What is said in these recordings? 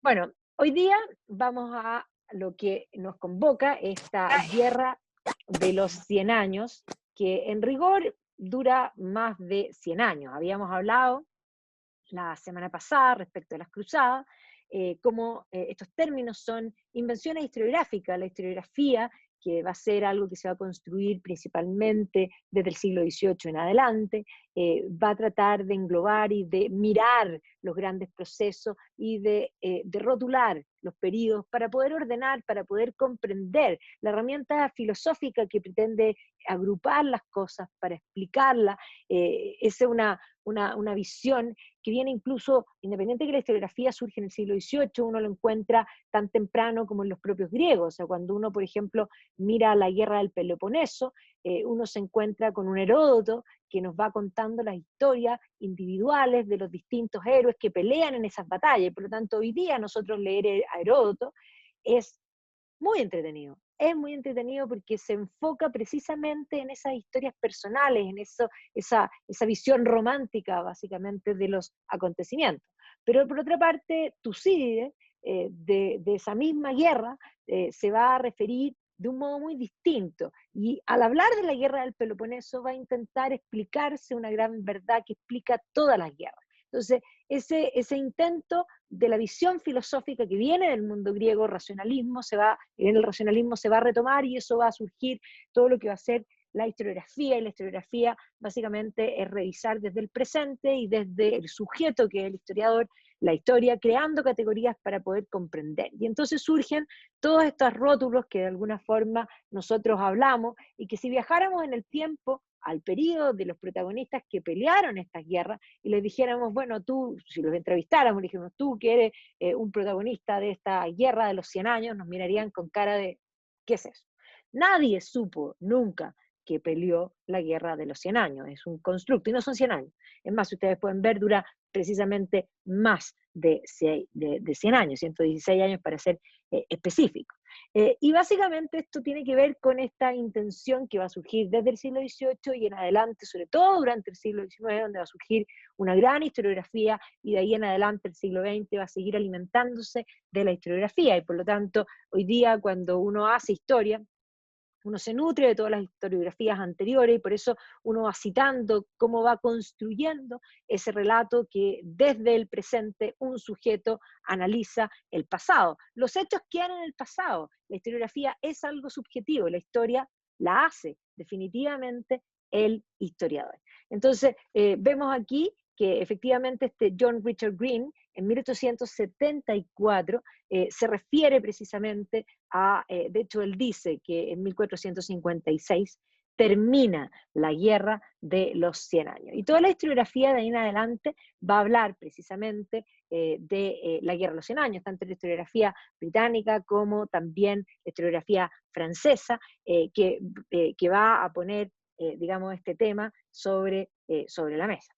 Bueno, hoy día vamos a lo que nos convoca, esta guerra de los 100 años, que en rigor dura más de 100 años. Habíamos hablado la semana pasada respecto a las cruzadas, cómo estos términos son invenciones historiográficas. La historiografía, que va a ser algo que se va a construir principalmente desde el siglo XVIII en adelante, va a tratar de englobar y de mirar los grandes procesos y de rotular los periodos para poder ordenar, para poder comprender. La herramienta filosófica que pretende agrupar las cosas para explicarlas, es una visión que viene incluso, independiente de que la historiografía surge en el siglo XVIII, uno lo encuentra tan temprano como en los propios griegos. O sea, cuando uno, por ejemplo, mira la guerra del Peloponeso, uno se encuentra con un Heródoto que nos va contando las historias individuales de los distintos héroes que pelean en esas batallas. Por lo tanto, hoy día nosotros leer a Heródoto es muy entretenido. Es muy entretenido porque se enfoca precisamente en esas historias personales, en esa visión romántica, básicamente, de los acontecimientos. Pero por otra parte, Tucídides, de esa misma guerra, se va a referir de un modo muy distinto. Y al hablar de la guerra del Peloponeso va a intentar explicarse una gran verdad que explica todas las guerras. Entonces, ese intento de la visión filosófica que viene del mundo griego, racionalismo, en el racionalismo se va a retomar y eso va a surgir todo lo que va a ser la historiografía, y la historiografía básicamente es revisar desde el presente y desde el sujeto que es el historiador, la historia, creando categorías para poder comprender. Y entonces surgen todos estos rótulos que de alguna forma nosotros hablamos y que si viajáramos en el tiempo al periodo de los protagonistas que pelearon estas guerras y les dijéramos, bueno, tú, si los entrevistáramos, le dijéramos, tú que eres un protagonista de esta guerra de los 100 años, nos mirarían con cara de, ¿qué es eso? Nadie supo nunca que peleó la guerra de los 100 años, es un constructo, y no son 100 años. Es más, ustedes pueden ver, dura precisamente más de 100 años, 116 años para ser específico. Y básicamente esto tiene que ver con esta intención que va a surgir desde el siglo XVIII y en adelante, sobre todo durante el siglo XIX, donde va a surgir una gran historiografía, y de ahí en adelante el siglo XX va a seguir alimentándose de la historiografía. Y por lo tanto, hoy día cuando uno hace historia, uno se nutre de todas las historiografías anteriores y por eso uno va citando cómo va construyendo ese relato que desde el presente un sujeto analiza el pasado. Los hechos quedan en el pasado, la historiografía es algo subjetivo, la historia la hace definitivamente el historiador. Entonces, vemos aquí que efectivamente este John Richard Green en 1874 se refiere precisamente de hecho él dice que en 1456 termina la guerra de los 100 años. Y toda la historiografía de ahí en adelante va a hablar precisamente de la guerra de los 100 años, tanto la historiografía británica como también la historiografía francesa, que va a poner, digamos, este tema sobre la mesa.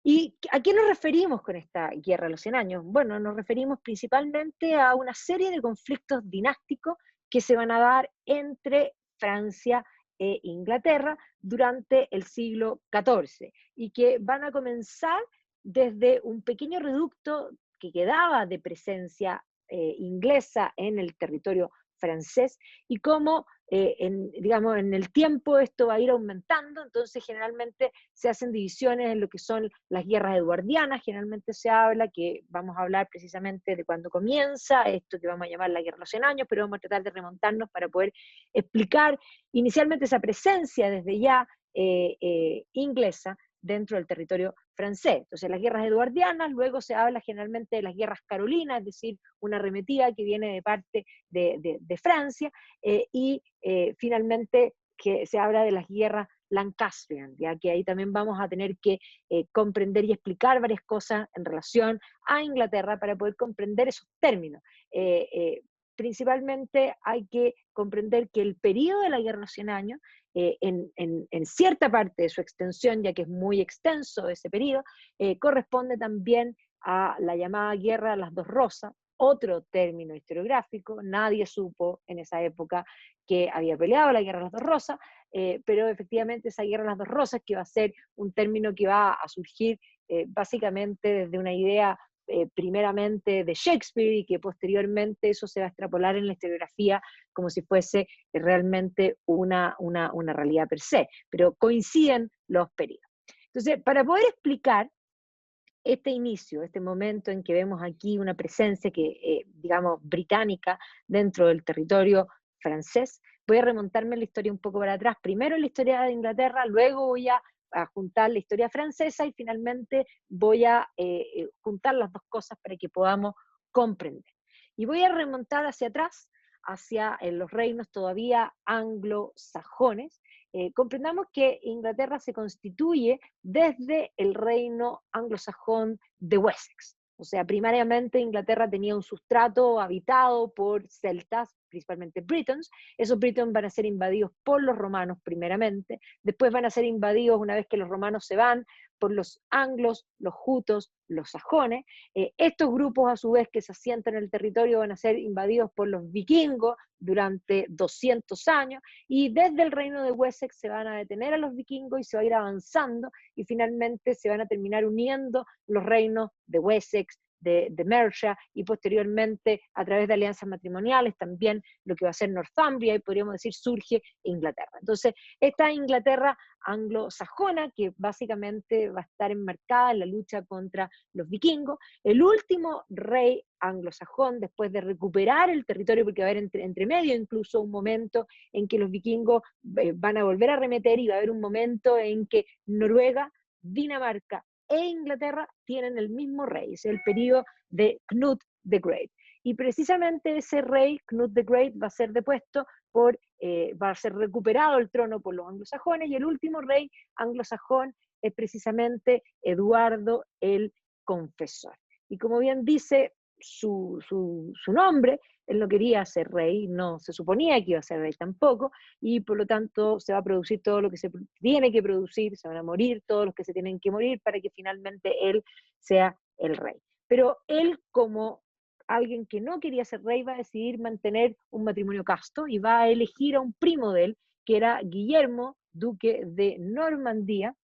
¿Y a qué nos referimos con esta guerra de los 100 años? Bueno, nos referimos principalmente a una serie de conflictos dinásticos que se van a dar entre Francia e Inglaterra durante el siglo XIV y que van a comenzar desde un pequeño reducto que quedaba de presencia inglesa en el territorio francés y cómo digamos, en el tiempo esto va a ir aumentando, entonces generalmente se hacen divisiones en lo que son las guerras eduardianas, generalmente se habla, que vamos a hablar precisamente de cuándo comienza, esto que vamos a llamar la guerra de los 100 años, pero vamos a tratar de remontarnos para poder explicar inicialmente esa presencia desde ya inglesa dentro del territorio francés. Entonces las guerras eduardianas, luego se habla generalmente de las guerras carolinas, es decir, una arremetida que viene de parte de Francia, y finalmente que se habla de las guerras Lancastrian, ya que ahí también vamos a tener que comprender y explicar varias cosas en relación a Inglaterra para poder comprender esos términos. Principalmente hay que comprender que el periodo de la Guerra de los 100 años, en cierta parte de su extensión, ya que es muy extenso ese periodo, corresponde también a la llamada Guerra de las Dos Rosas, otro término historiográfico. Nadie supo en esa época que había peleado la Guerra de las Dos Rosas, pero efectivamente esa Guerra de las Dos Rosas, que va a ser un término que va a surgir básicamente desde una idea primeramente de Shakespeare y que posteriormente eso se va a extrapolar en la historiografía como si fuese realmente una realidad per se, pero coinciden los periodos. Entonces, para poder explicar este inicio, este momento en que vemos aquí una presencia que, digamos, británica dentro del territorio francés, voy a remontarme la historia un poco para atrás, primero la historia de Inglaterra, luego voy a juntar la historia francesa y finalmente voy a juntar las dos cosas para que podamos comprender. Y voy a remontar hacia atrás, hacia los reinos todavía anglosajones. Comprendamos que Inglaterra se constituye desde el reino anglosajón de Wessex. O sea, primariamente Inglaterra tenía un sustrato habitado por celtas, principalmente britons. Esos britons van a ser invadidos por los romanos primeramente, después van a ser invadidos una vez que los romanos se van por los anglos, los jutos, los sajones. Estos grupos a su vez que se asientan en el territorio van a ser invadidos por los vikingos durante 200 años y desde el reino de Wessex se van a detener a los vikingos y se va a ir avanzando y finalmente se van a terminar uniendo los reinos de Wessex, de Mercia y posteriormente a través de alianzas matrimoniales también lo que va a ser Northumbria y podríamos decir surge Inglaterra. Entonces esta Inglaterra anglosajona que básicamente va a estar enmarcada en la lucha contra los vikingos, el último rey anglosajón después de recuperar el territorio, porque va a haber entre medio incluso un momento en que los vikingos van a volver a arremeter y va a haber un momento en que Noruega, Dinamarca e Inglaterra tienen el mismo rey, es el periodo de Knut the Great. Y precisamente ese rey, Knut the Great, va a ser depuesto va a ser recuperado el trono por los anglosajones, y el último rey anglosajón es precisamente Eduardo el Confesor. Y como bien dice su nombre, él no quería ser rey, no se suponía que iba a ser rey tampoco, y por lo tanto se va a producir todo lo que se tiene que producir, se van a morir todos los que se tienen que morir para que finalmente él sea el rey. Pero él, como alguien que no quería ser rey, va a decidir mantener un matrimonio casto y va a elegir a un primo de él, que era Guillermo, duque de Normandía,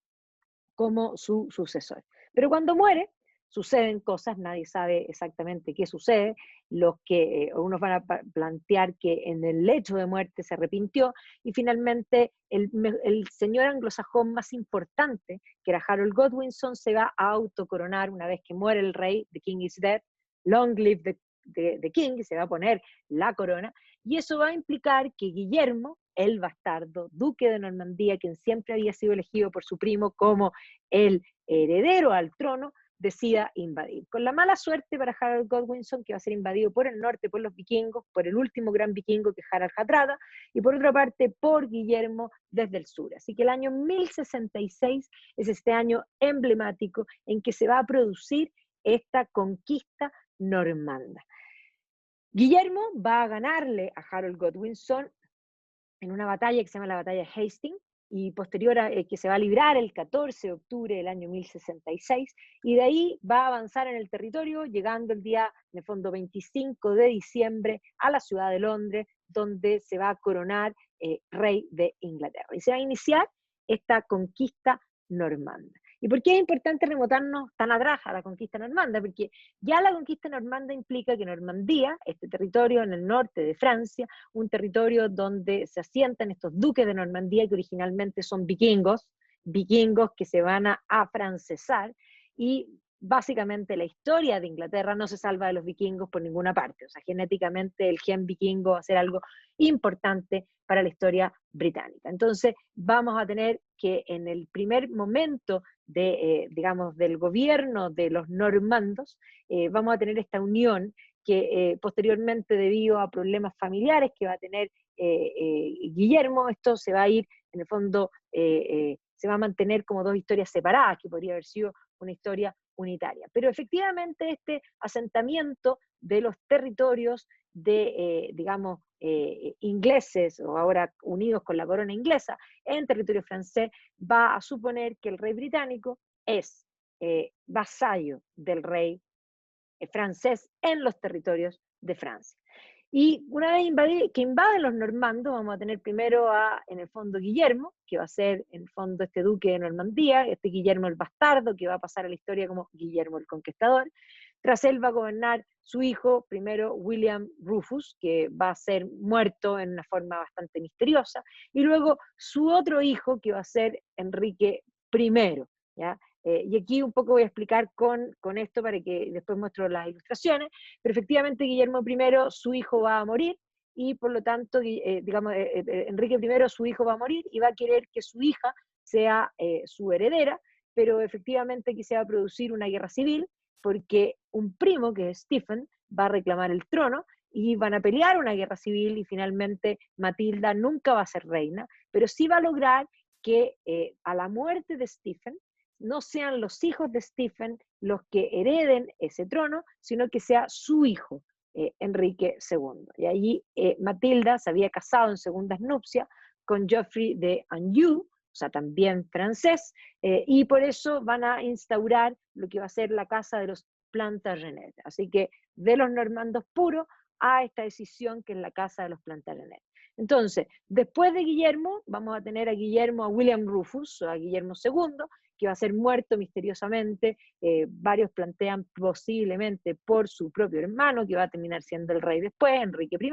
como su sucesor. Pero cuando muere, suceden cosas, nadie sabe exactamente qué sucede, unos van a plantear que en el lecho de muerte se arrepintió, y finalmente el señor anglosajón más importante, que era Harold Godwinson, se va a autocoronar una vez que muere el rey, the king is dead, long live the king, se va a poner la corona, y eso va a implicar que Guillermo, el bastardo, duque de Normandía, quien siempre había sido elegido por su primo como el heredero al trono, decida invadir. Con la mala suerte para Harold Godwinson, que va a ser invadido por el norte por los vikingos, por el último gran vikingo que es Harald Hardrada, y por otra parte por Guillermo desde el sur. Así que el año 1066 es este año emblemático en que se va a producir esta conquista normanda. Guillermo va a ganarle a Harold Godwinson en una batalla que se llama la batalla de Hastings, y posterior a que se va a librar el 14 de octubre del año 1066, y de ahí va a avanzar en el territorio, llegando el día, en el fondo, 25 de diciembre a la ciudad de Londres, donde se va a coronar rey de Inglaterra. Y se va a iniciar esta conquista normanda. ¿Y por qué es importante remontarnos tan atrás a la conquista normanda? Porque ya la conquista normanda implica que Normandía, este territorio en el norte de Francia, un territorio donde se asientan estos duques de Normandía que originalmente son vikingos que se van a afrancesar, y básicamente la historia de Inglaterra no se salva de los vikingos por ninguna parte. O sea, genéticamente el gen vikingo va a ser algo importante para la historia británica. Entonces vamos a tener que en el primer momento digamos, del gobierno de los normandos, vamos a tener esta unión que posteriormente, debido a problemas familiares que va a tener Guillermo, esto se va a ir, en el fondo, se va a mantener como dos historias separadas, que podría haber sido una historia unitaria. Pero efectivamente este asentamiento de los territorios digamos, ingleses, o ahora unidos con la corona inglesa, en territorio francés, va a suponer que el rey británico es vasallo del rey francés en los territorios de Francia. Y una vez que invaden los normandos, vamos a tener primero en el fondo, Guillermo, que va a ser, en el fondo, este duque de Normandía, este Guillermo el bastardo, que va a pasar a la historia como Guillermo el Conquistador. Tras él va a gobernar su hijo, primero William Rufus, que va a ser muerto en una forma bastante misteriosa, y luego su otro hijo, que va a ser Enrique I, ¿ya? Y aquí un poco voy a explicar con esto para que después muestro las ilustraciones, pero efectivamente Guillermo I, su hijo va a morir, y por lo tanto, Enrique I, su hijo va a morir, y va a querer que su hija sea su heredera, pero efectivamente aquí se va a producir una guerra civil, porque un primo, que es Stephen, va a reclamar el trono, y van a pelear una guerra civil, y finalmente Matilda nunca va a ser reina, pero sí va a lograr que a la muerte de Stephen no sean los hijos de Stephen los que hereden ese trono, sino que sea su hijo, Enrique II. Y allí Matilda se había casado en segundas nupcias con Geoffrey de Anjou, o sea, también francés, y por eso van a instaurar lo que va a ser la casa de los Plantagenet. Así que de los normandos puros a esta decisión que es la casa de los Plantagenet. Entonces, después de Guillermo, vamos a tener a William Rufus, o a Guillermo II, que va a ser muerto misteriosamente, varios plantean posiblemente por su propio hermano, que va a terminar siendo el rey después, Enrique I,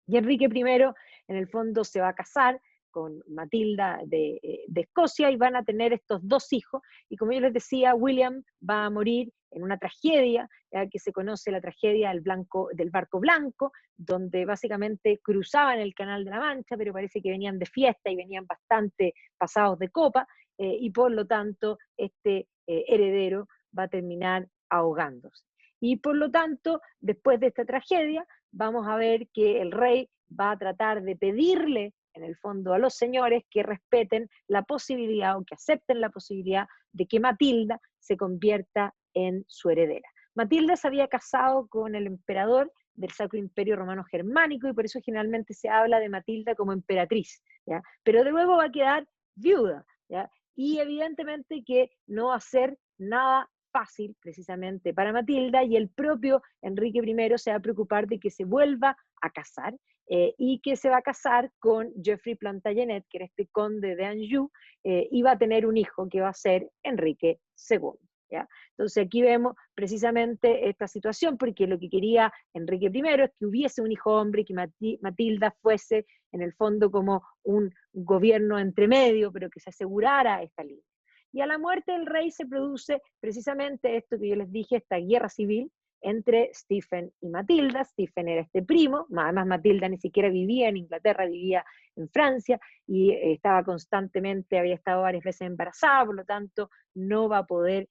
y Enrique I en el fondo se va a casar con Matilda de Escocia, y van a tener estos dos hijos, y como yo les decía, William va a morir en una tragedia, que se conoce la tragedia del barco blanco, donde básicamente cruzaban el Canal de la Mancha, pero parece que venían de fiesta y venían bastante pasados de copa, y por lo tanto este heredero va a terminar ahogándose. Y por lo tanto, después de esta tragedia, vamos a ver que el rey va a tratar de pedirle, en el fondo, a los señores que respeten la posibilidad o que acepten la posibilidad de que Matilda se convierta en su heredera. Matilda se había casado con el emperador del Sacro Imperio Romano Germánico, y por eso generalmente se habla de Matilda como emperatriz, ¿ya? Pero de luego va a quedar viuda, ¿ya? Y evidentemente que no va a ser nada fácil precisamente para Matilda, y el propio Enrique I se va a preocupar de que se vuelva a casar, y que se va a casar con Geoffrey Plantagenet, que era este conde de Anjou, y va a tener un hijo que va a ser Enrique II. ¿Ya? Entonces aquí vemos precisamente esta situación, porque lo que quería Enrique I es que hubiese un hijo hombre, que Matilda fuese en el fondo como un gobierno entre medio, pero que se asegurara esta línea. Y a la muerte del rey se produce precisamente esto que yo les dije, esta guerra civil entre Stephen y Matilda. Stephen era este primo, además Matilda ni siquiera vivía en Inglaterra, vivía en Francia, y estaba constantemente, había estado varias veces embarazada, por lo tanto no va a poder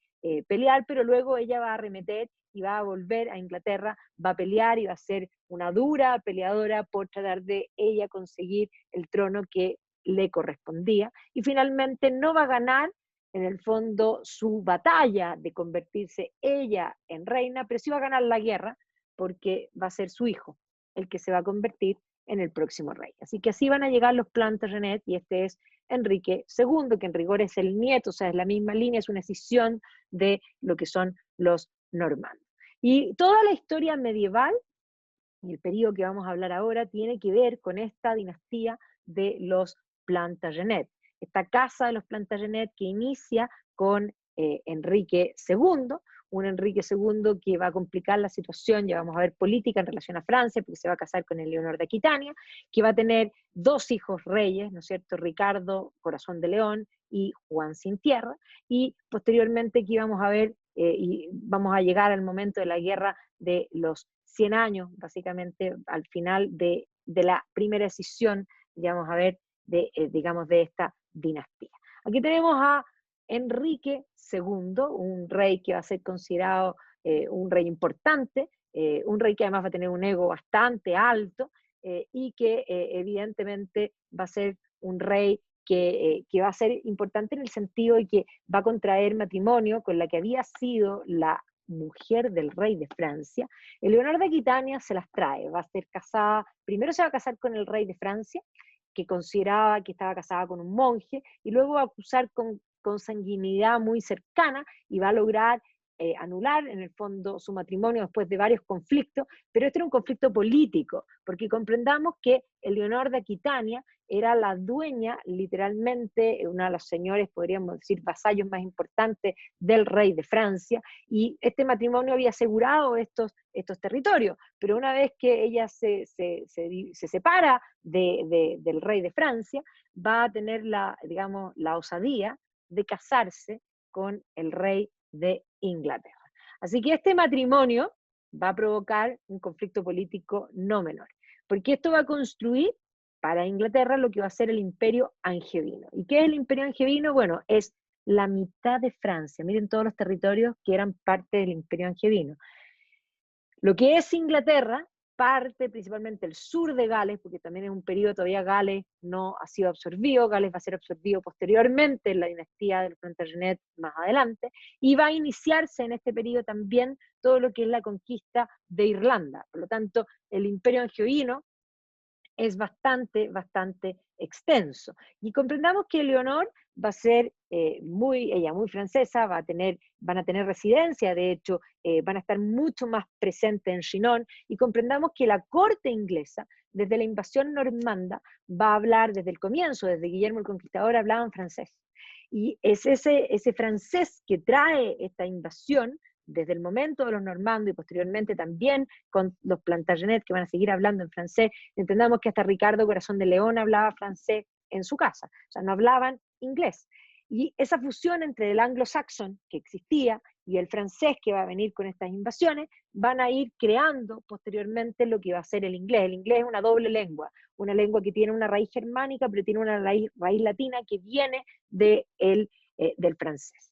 pelear, pero luego ella va a arremeter y va a volver a Inglaterra, va a pelear y va a ser una dura peleadora por tratar de ella conseguir el trono que le correspondía, y finalmente no va a ganar en el fondo su batalla de convertirse ella en reina, pero sí va a ganar la guerra, porque va a ser su hijo el que se va a convertir en el próximo rey. Así que así van a llegar los Plantagenet, y este es Enrique II, que en rigor es el nieto, o sea, es la misma línea, es una escisión de lo que son los normandos. Y toda la historia medieval, y el periodo que vamos a hablar ahora, tiene que ver con esta dinastía de los Plantagenet. Esta casa de los Plantagenet que inicia con Enrique II, un Enrique II que va a complicar la situación, ya vamos a ver política en relación a Francia, porque se va a casar con Leonor de Aquitania, que va a tener dos hijos reyes, ¿no es cierto?, Ricardo, Corazón de León, y Juan Sin Tierra, y posteriormente aquí vamos a ver, y vamos a llegar al momento de la guerra de los 100 años, básicamente al final de la primera escisión, vamos a ver, digamos, de esta dinastía. Aquí tenemos a Enrique II, un rey que va a ser considerado un rey importante, un rey que además va a tener un ego bastante alto, y que evidentemente va a ser un rey que va a ser importante en el sentido de que va a contraer matrimonio con la que había sido la mujer del rey de Francia. Leonor de Aquitania se las trae, va a ser casada, primero se va a casar con el rey de Francia, que consideraba que estaba casada con un monje, y luego va a acusar con consanguinidad muy cercana, y va a lograr anular en el fondo su matrimonio después de varios conflictos, pero este era un conflicto político, porque comprendamos que Eleonor de Aquitania era la dueña, literalmente, una de los señores, podríamos decir, vasallos más importantes del rey de Francia, y este matrimonio había asegurado estos territorios, pero una vez que ella se separa del rey de Francia, va a tener digamos, la osadía de casarse con el rey de Inglaterra. Así que este matrimonio va a provocar un conflicto político no menor, porque esto va a construir para Inglaterra lo que va a ser el Imperio Angevino. ¿Y qué es el Imperio Angevino? Bueno, es la mitad de Francia. Miren todos los territorios que eran parte del Imperio Angevino. Lo que es Inglaterra, parte principalmente el sur de Gales, porque también es un periodo todavía Gales no ha sido absorbido, Gales va a ser absorbido posteriormente en la dinastía de los Plantagenet más adelante, y va a iniciarse en este periodo también todo lo que es la conquista de Irlanda. Por lo tanto, el Imperio Angevino es bastante extenso. Y comprendamos que Leonor va a ser ella muy francesa, van a tener residencia, de hecho, van a estar mucho más presentes en Chinon, y comprendamos que la corte inglesa, desde la invasión normanda, va a hablar desde el comienzo, desde Guillermo el Conquistador, hablaban francés. Y es ese francés que trae esta invasión, desde el momento de los normandos y posteriormente también con los Plantagenet que van a seguir hablando en francés. Entendamos que hasta Ricardo Corazón de León hablaba francés en su casa, o sea, no hablaban inglés. Y esa fusión entre el anglo-saxón que existía y el francés que va a venir con estas invasiones, van a ir creando posteriormente lo que va a ser el inglés. El inglés es una doble lengua, una lengua que tiene una raíz germánica, pero tiene una raíz latina que viene del francés.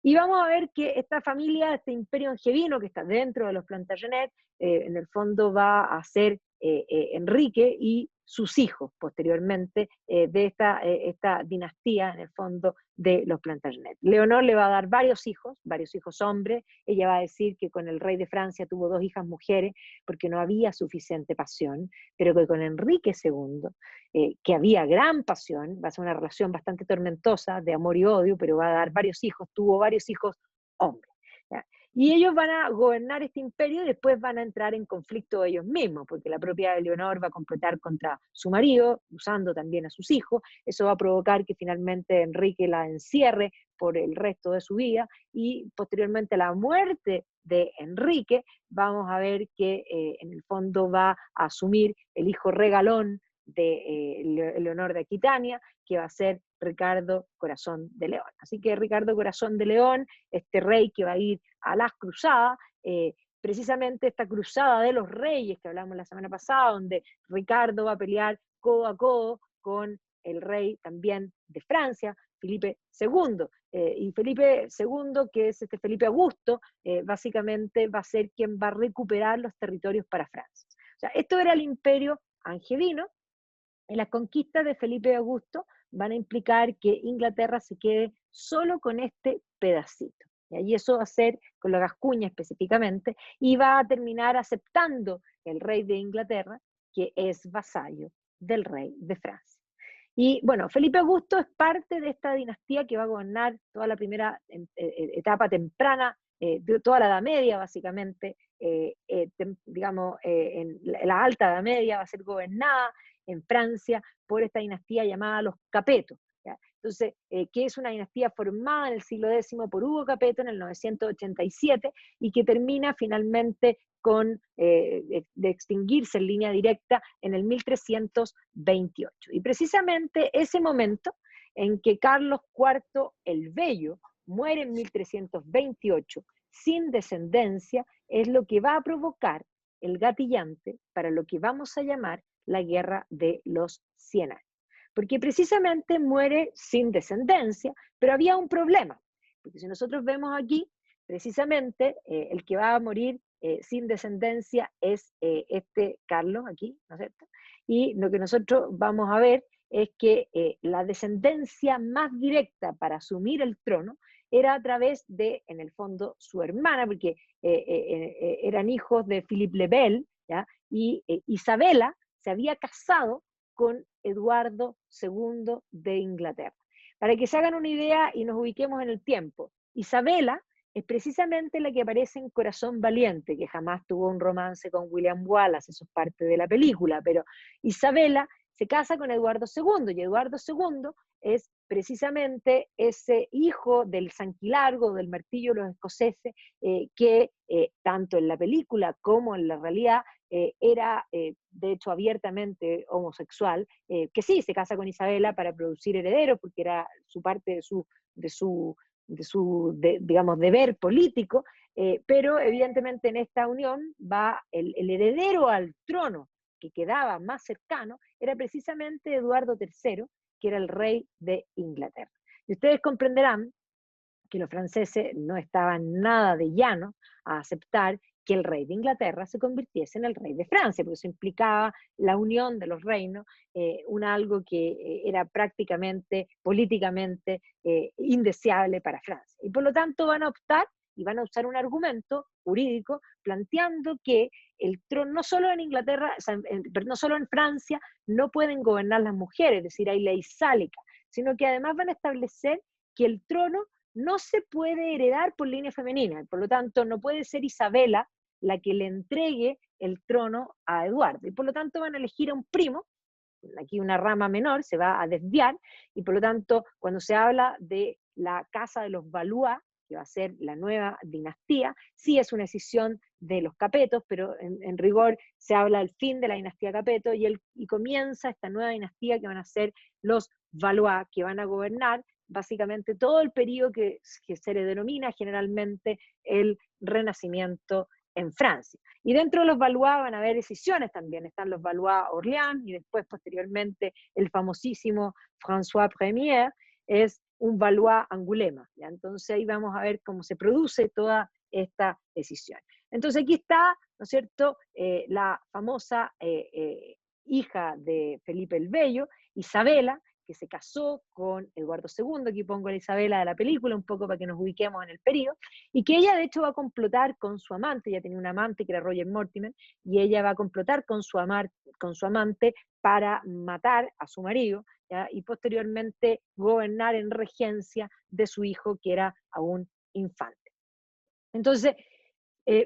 Y vamos a ver que esta familia, este imperio angevino que está dentro de los Plantagenet, en el fondo va a ser Enrique y sus hijos posteriormente de esta dinastía, en el fondo, de los Plantagenet. Leonor le va a dar varios hijos hombres. Ella va a decir que con el rey de Francia tuvo 2 hijas mujeres porque no había suficiente pasión, pero que con Enrique II, que había gran pasión, va a ser una relación bastante tormentosa de amor y odio, pero va a dar varios hijos, tuvo varios hijos hombres. ¿Ya? Y ellos van a gobernar este imperio y después van a entrar en conflicto ellos mismos, porque la propia Leonor va a complotar contra su marido, usando también a sus hijos. Eso va a provocar que finalmente Enrique la encierre por el resto de su vida, y posteriormente a la muerte de Enrique, vamos a ver que en el fondo va a asumir el hijo regalón de Leonor de Aquitania, que va a ser Ricardo Corazón de León. Así que Ricardo Corazón de León, este rey que va a ir a las cruzadas, precisamente esta cruzada de los reyes que hablamos la semana pasada, donde Ricardo va a pelear codo a codo con el rey también de Francia, Felipe II. Y Felipe II, que es este Felipe Augusto, básicamente va a ser quien va a recuperar los territorios para Francia. O sea, esto era el imperio angevino, y las conquistas de Felipe Augusto van a implicar que Inglaterra se quede solo con este pedacito. Y eso va a ser con la Gascuña específicamente, y va a terminar aceptando el rey de Inglaterra, que es vasallo del rey de Francia. Y bueno, Felipe Augusto es parte de esta dinastía que va a gobernar toda la primera etapa temprana, de toda la Edad Media básicamente, digamos, en la alta Edad Media va a ser gobernada en Francia por esta dinastía llamada los Capetos. ¿Ya? Entonces, que es una dinastía formada en el siglo X por Hugo Capeto en el 987 y que termina finalmente de extinguirse en línea directa en el 1328. Y precisamente ese momento en que Carlos IV el Bello muere en 1328 sin descendencia es lo que va a provocar el gatillante para lo que vamos a llamar la Guerra de los 100 años. Porque precisamente muere sin descendencia, pero había un problema. Porque si nosotros vemos aquí, precisamente el que va a morir sin descendencia es este Carlos aquí, ¿no es cierto? Y lo que nosotros vamos a ver es que la descendencia más directa para asumir el trono era a través de, en el fondo, su hermana, porque eran hijos de Philippe le Bel, ¿ya? Y Isabela se había casado con Eduardo II de Inglaterra. Para que se hagan una idea y nos ubiquemos en el tiempo, Isabela es precisamente la que aparece en Corazón Valiente, que jamás tuvo un romance con William Wallace, eso es parte de la película, pero Isabela se casa con Eduardo II, y Eduardo II es precisamente ese hijo del Sanquilargo, del martillo de los escoceses, que tanto en la película como en la realidad era de hecho abiertamente homosexual, que sí, se casa con Isabela para producir herederos, porque era su parte de su digamos, deber político, pero evidentemente en esta unión va el heredero al trono que quedaba más cercano, era precisamente Eduardo III, que era el rey de Inglaterra. Y ustedes comprenderán que los franceses no estaban nada de llano a aceptar que el rey de Inglaterra se convirtiese en el rey de Francia, porque eso implicaba la unión de los reinos, algo que era prácticamente políticamente indeseable para Francia. Y por lo tanto van a optar y van a usar un argumento jurídico planteando que el trono, no solo en Inglaterra, no solo en Francia, no pueden gobernar las mujeres, es decir, hay ley sálica, sino que además van a establecer que el trono no se puede heredar por línea femenina, por lo tanto no puede ser Isabela la que le entregue el trono a Eduardo, y por lo tanto van a elegir a un primo, aquí una rama menor se va a desviar, y por lo tanto cuando se habla de la casa de los Valois, que va a ser la nueva dinastía, sí es una decisión de los Capetos, pero en rigor se habla del fin de la dinastía Capeto, y comienza esta nueva dinastía que van a ser los Valois, que van a gobernar básicamente todo el periodo que se le denomina generalmente el Renacimiento en Francia. Y dentro de los Valois van a haber decisiones también, están los Valois Orléans, y después posteriormente el famosísimo François Premier, es un Valois Angulema, ¿ya? Entonces ahí vamos a ver cómo se produce toda esta decisión. Entonces aquí está, ¿no es cierto?, la famosa hija de Felipe el Bello, Isabela, que se casó con Eduardo II, aquí pongo a la Isabela de la película, un poco para que nos ubiquemos en el periodo, y que ella de hecho va a complotar con su amante, ella tenía un amante que era Roger Mortimer, y ella va a complotar con su amante para matar a su marido, ¿ya? Y posteriormente gobernar en regencia de su hijo, que era aún infante. Entonces,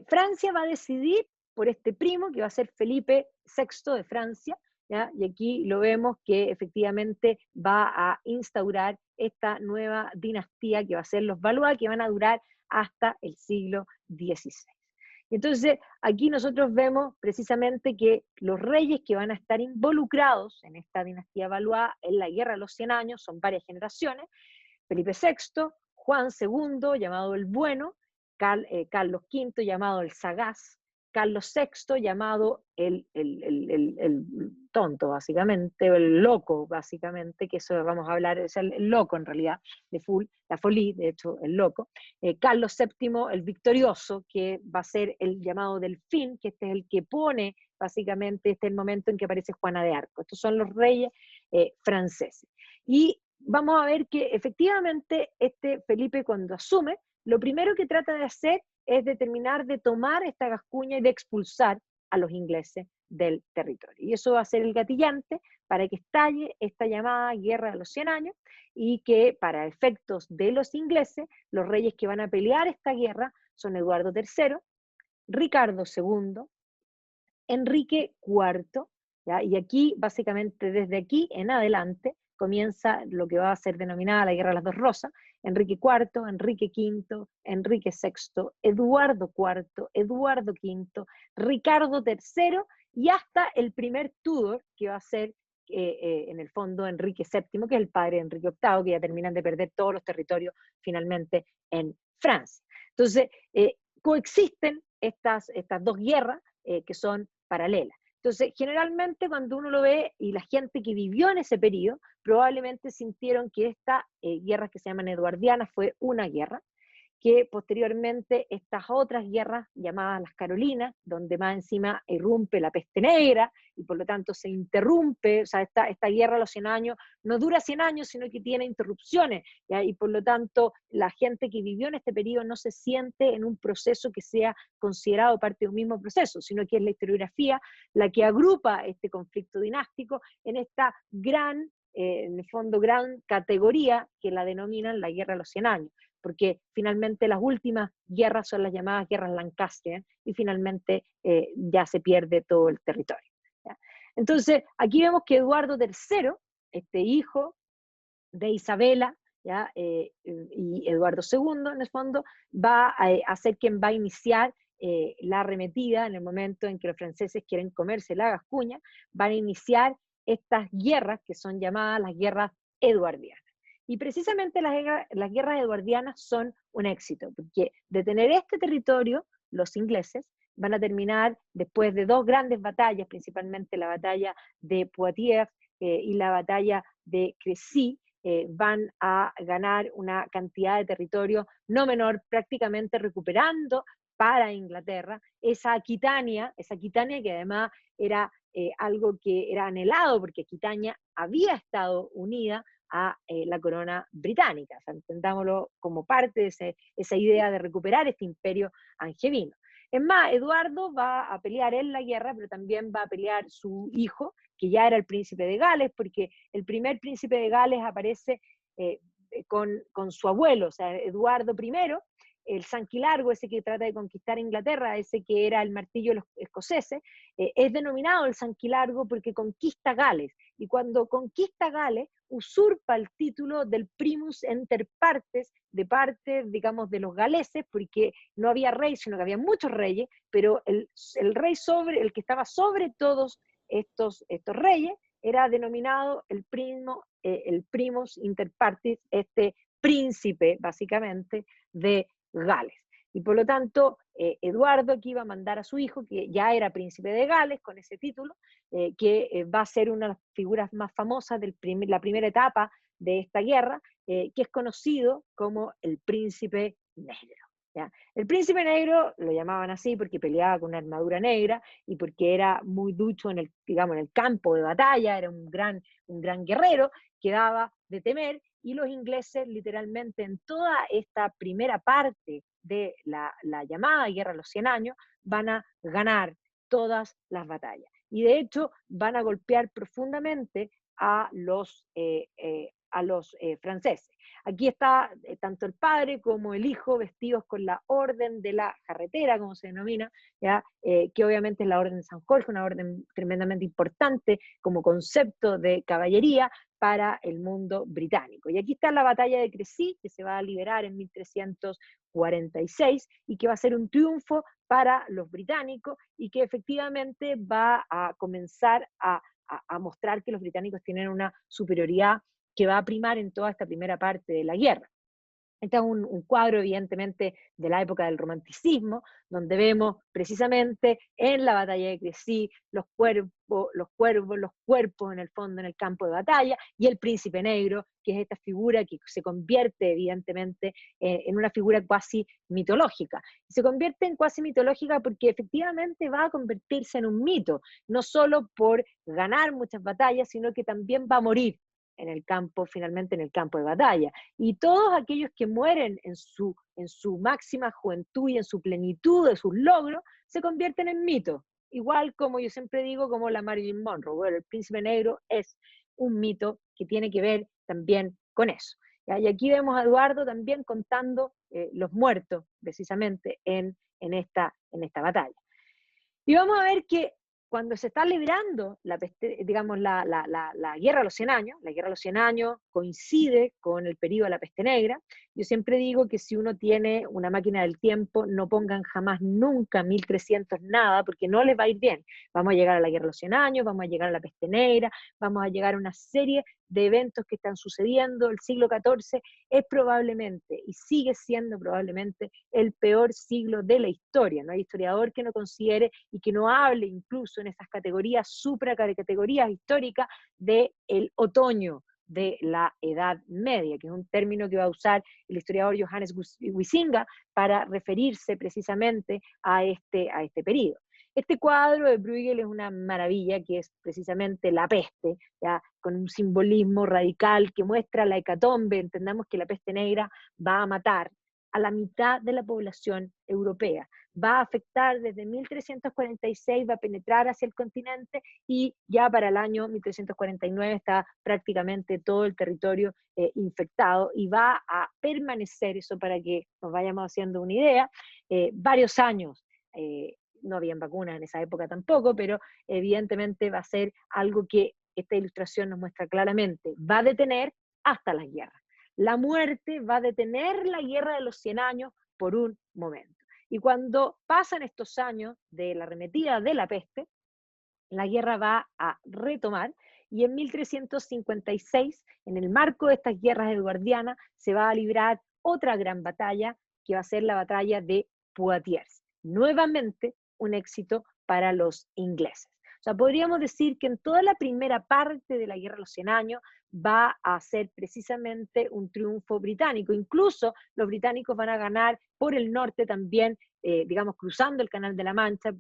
Francia va a decidir por este primo, que va a ser Felipe VI de Francia, ¿ya? Y aquí lo vemos que efectivamente va a instaurar esta nueva dinastía que va a ser los Valois, que van a durar hasta el siglo XVI. Entonces, aquí nosotros vemos precisamente que los reyes que van a estar involucrados en esta dinastía Valois, en la Guerra de los 100 años, son varias generaciones: Felipe VI, Juan II, llamado el Bueno, Carlos V, llamado el Sagaz, Carlos VI, llamado el tonto, básicamente, o el loco, básicamente, que eso vamos a hablar, es el loco en realidad, la folie, de hecho, el loco. Carlos VII, el victorioso, que va a ser el llamado Delfín, que este es el que pone, básicamente, este es el momento en que aparece Juana de Arco. Estos son los reyes franceses. Y vamos a ver que efectivamente este Felipe, cuando asume, lo primero que trata de hacer es determinar de tomar esta Gascuña y de expulsar a los ingleses del territorio. Y eso va a ser el gatillante para que estalle esta llamada Guerra de los 100 años, y que para efectos de los ingleses, los reyes que van a pelear esta guerra son Eduardo III, Ricardo II, Enrique IV, ¿ya? Y aquí, básicamente desde aquí en adelante, comienza lo que va a ser denominada la Guerra de las Dos Rosas: Enrique IV, Enrique V, Enrique VI, Eduardo IV, Eduardo V, Ricardo III, y hasta el primer Tudor, que va a ser en el fondo Enrique VII, que es el padre de Enrique VIII, que ya terminan de perder todos los territorios finalmente en Francia. Entonces, coexisten estas dos guerras que son paralelas. Entonces, generalmente cuando uno lo ve, y la gente que vivió en ese periodo, probablemente sintieron que esta guerra, que se llaman eduardianas, fue una guerra, que posteriormente estas otras guerras llamadas las Carolinas, donde más encima irrumpe la peste negra y por lo tanto se interrumpe, o sea, esta guerra a los 100 años no dura 100 años, sino que tiene interrupciones, ¿ya? Y por lo tanto la gente que vivió en este periodo no se siente en un proceso que sea considerado parte de un mismo proceso, sino que es la historiografía la que agrupa este conflicto dinástico en esta gran, en el fondo, gran categoría que la denominan la guerra de los 100 años. porque finalmente las últimas guerras son las llamadas guerras Lancaster, y finalmente ya se pierde todo el territorio. ¿Ya? Entonces, aquí vemos que Eduardo III, este hijo de Isabela, ¿ya? Y Eduardo II, en el fondo, va a ser quien va a iniciar la arremetida en el momento en que los franceses quieren comerse la Gascuña, van a iniciar estas guerras que son llamadas las guerras eduardianas. Y precisamente las guerras eduardianas son un éxito, porque de tener este territorio, los ingleses van a terminar después de dos grandes batallas, principalmente la batalla de Poitiers y la batalla de Crécy, van a ganar una cantidad de territorio no menor, prácticamente recuperando para Inglaterra esa Aquitania que además era algo que era anhelado, porque Aquitania había estado unida a la corona británica, o sea, entendámoslo como parte de esa idea de recuperar este imperio angevino. Es más, Eduardo va a pelear en la guerra, pero también va a pelear su hijo, que ya era el príncipe de Gales, porque el primer príncipe de Gales aparece con su abuelo, o sea, Eduardo I, el Sanquilargo, ese que trata de conquistar Inglaterra, ese que era el martillo de los escoceses, es denominado el Sanquilargo porque conquista Gales, y cuando conquista Gales, usurpa el título del primus inter partes, de parte, digamos, de los galeses, porque no había rey, sino que había muchos reyes, pero el rey el que estaba sobre todos estos reyes, era denominado el primus inter partes, este príncipe, básicamente, de Gales. Y por lo tanto, Eduardo aquí va a mandar a su hijo, que ya era príncipe de Gales, con ese título, que va a ser una de las figuras más famosas de la primera etapa de esta guerra, que es conocido como el príncipe negro. ¿Ya? El príncipe negro lo llamaban así porque peleaba con una armadura negra y porque era muy ducho en el, digamos, en el campo de batalla, era un gran guerrero que daba de temer, y los ingleses literalmente en toda esta primera parte de la llamada Guerra de los 100 años van a ganar todas las batallas. Y de hecho van a golpear profundamente a los franceses. Aquí está tanto el padre como el hijo vestidos con la orden de la jarretera, como se denomina, ¿ya? Que obviamente es la orden de San Jorge, una orden tremendamente importante como concepto de caballería para el mundo británico. Y aquí está la batalla de Crécy, que se va a liberar en 1346 y que va a ser un triunfo para los británicos y que efectivamente va a comenzar a mostrar que los británicos tienen una superioridad que va a primar en toda esta primera parte de la guerra. Este es un cuadro, evidentemente, de la época del romanticismo, donde vemos precisamente en la batalla de Crécy los cuerpos en el fondo en el campo de batalla, y el príncipe negro, que es esta figura que se convierte, evidentemente, en una figura cuasi mitológica. Se convierte en cuasi mitológica porque efectivamente va a convertirse en un mito, no solo por ganar muchas batallas, sino que también va a morir en el campo, finalmente en el campo de batalla. Y todos aquellos que mueren en su máxima juventud y en su plenitud de sus logros, se convierten en mitos. Igual como yo siempre digo, como la Marilyn Monroe. Bueno, el príncipe negro es un mito que tiene que ver también con eso. ¿Ya? Y aquí vemos a Eduardo también contando los muertos, precisamente, en esta batalla. Y vamos a ver que cuando se está librando digamos, la Guerra de los 100 años, la Guerra de los 100 años coincide con el periodo de la peste negra. Yo siempre digo que si uno tiene una máquina del tiempo, no pongan jamás nunca 1300 nada, porque no les va a ir bien. Vamos a llegar a la Guerra de los 100 años, vamos a llegar a la peste negra, vamos a llegar a una serie de eventos que están sucediendo. El siglo XIV es probablemente, y sigue siendo probablemente, el peor siglo de la historia. No hay historiador que no considere y que no hable incluso en esas categorías, supracategorías históricas del otoño de la Edad Media, que es un término que va a usar el historiador Johannes Huizinga para referirse precisamente a este periodo. Este cuadro de Bruegel es una maravilla, que es precisamente la peste, ¿ya? Con un simbolismo radical que muestra la hecatombe. Entendamos que la peste negra va a matar a la mitad de la población europea. Va a afectar desde 1346, va a penetrar hacia el continente y ya para el año 1349 está prácticamente todo el territorio infectado y va a permanecer, eso para que nos vayamos haciendo una idea, varios años. No habían vacunas en esa época tampoco, pero evidentemente va a ser algo que esta ilustración nos muestra claramente. Va a detener hasta las guerras. La muerte va a detener la guerra de los 100 años por un momento. Y cuando pasan estos años de la arremetida de la peste, la guerra va a retomar y en 1356, en el marco de estas guerras eduardianas, se va a librar otra gran batalla que va a ser la batalla de Poitiers. Nuevamente un éxito para los ingleses. O sea, podríamos decir que en toda la primera parte de la Guerra de los 100 años va a ser precisamente un triunfo británico. Incluso los británicos van a ganar por el norte también, digamos, cruzando el Canal de la Mancha,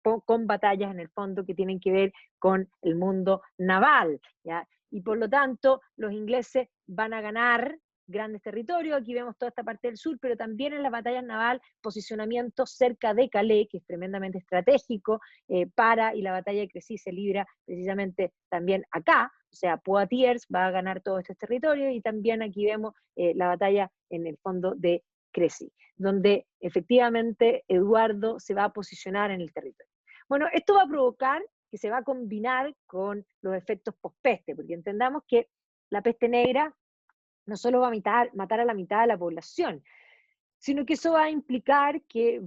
con batallas en el fondo que tienen que ver con el mundo naval, ¿ya? Y por lo tanto los ingleses van a ganar grandes territorios. Aquí vemos toda esta parte del sur, pero también en las batallas naval, posicionamiento cerca de Calais, que es tremendamente estratégico y la batalla de Crecy se libra precisamente también acá, o sea, Poitiers va a ganar todos estos territorios, y también aquí vemos la batalla en el fondo de Crecy, donde efectivamente Eduardo se va a posicionar en el territorio. Bueno, esto va a provocar que se va a combinar con los efectos pospeste, porque entendamos que la peste negra no solo va a matar a la mitad de la población, sino que eso va a implicar que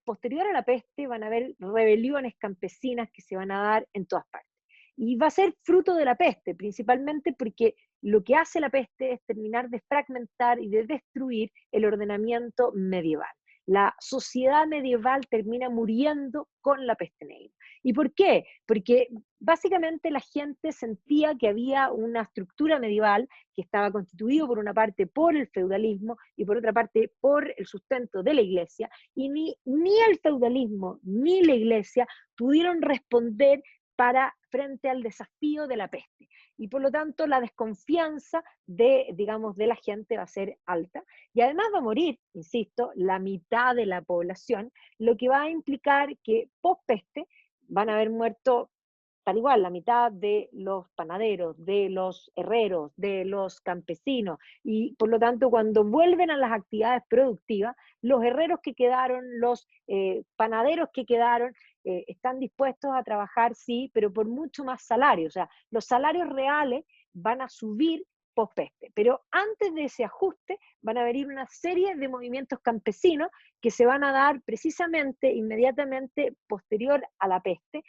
posterior a la peste, van a haber rebeliones campesinas que se van a dar en todas partes. Y va a ser fruto de la peste, principalmente porque lo que hace la peste es terminar de fragmentar y de destruir el ordenamiento medieval. La sociedad medieval termina muriendo con la peste negra. ¿Y por qué? Porque básicamente la gente sentía que había una estructura medieval que estaba constituido por una parte por el feudalismo y por otra parte por el sustento de la iglesia, y ni el feudalismo ni la iglesia pudieron responder frente al desafío de la peste. Y por lo tanto la desconfianza digamos, de la gente va a ser alta, y además va a morir, insisto, la mitad de la población, lo que va a implicar que post-peste van a haber muerto tal igual la mitad de los panaderos, de los herreros, de los campesinos, y por lo tanto cuando vuelven a las actividades productivas, los herreros que quedaron, los panaderos que quedaron, están dispuestos a trabajar, sí, pero por mucho más salario. O sea, los salarios reales van a subir post-peste, pero antes de ese ajuste van a venir una serie de movimientos campesinos que se van a dar precisamente inmediatamente posterior a la peste,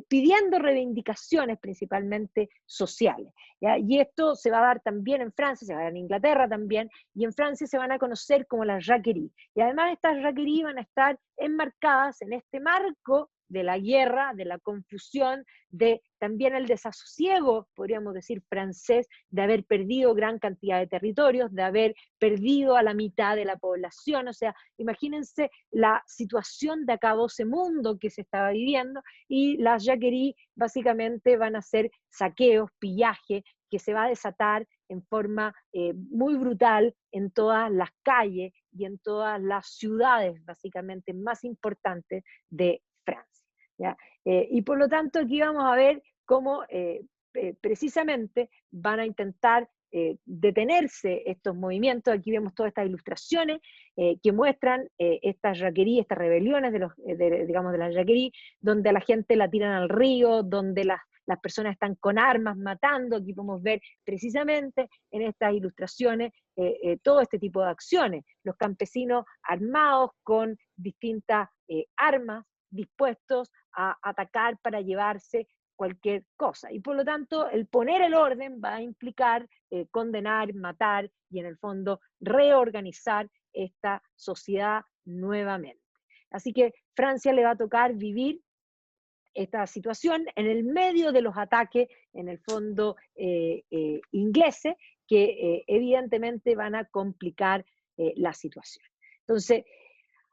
pidiendo reivindicaciones principalmente sociales, ¿ya? Y esto se va a dar también en Francia, se va a dar en Inglaterra también, y en Francia se van a conocer como las jacqueries. Y además estas jacqueries van a estar enmarcadas en este marco de la guerra, de la confusión, de también el desasosiego, podríamos decir, francés, de haber perdido gran cantidad de territorios, de haber perdido a la mitad de la población. O sea, imagínense la situación de acabose-mundo que se estaba viviendo, y las jacqueries básicamente van a ser saqueos, pillaje, que se va a desatar en forma muy brutal en todas las calles y en todas las ciudades básicamente más importantes de Francia, ¿ya? Y por lo tanto aquí vamos a ver cómo precisamente van a intentar detenerse estos movimientos. Aquí vemos todas estas ilustraciones que muestran estas jacqueries, estas rebeliones digamos, de las jacqueries, donde a la gente la tiran al río, donde las personas están con armas matando. Aquí podemos ver precisamente en estas ilustraciones todo este tipo de acciones, los campesinos armados con distintas armas, dispuestos a atacar para llevarse cualquier cosa. Y por lo tanto, el poner el orden va a implicar condenar, matar y en el fondo reorganizar esta sociedad nuevamente. Así que Francia le va a tocar vivir esta situación en el medio de los ataques, en el fondo ingleses, que evidentemente van a complicar la situación. Entonces,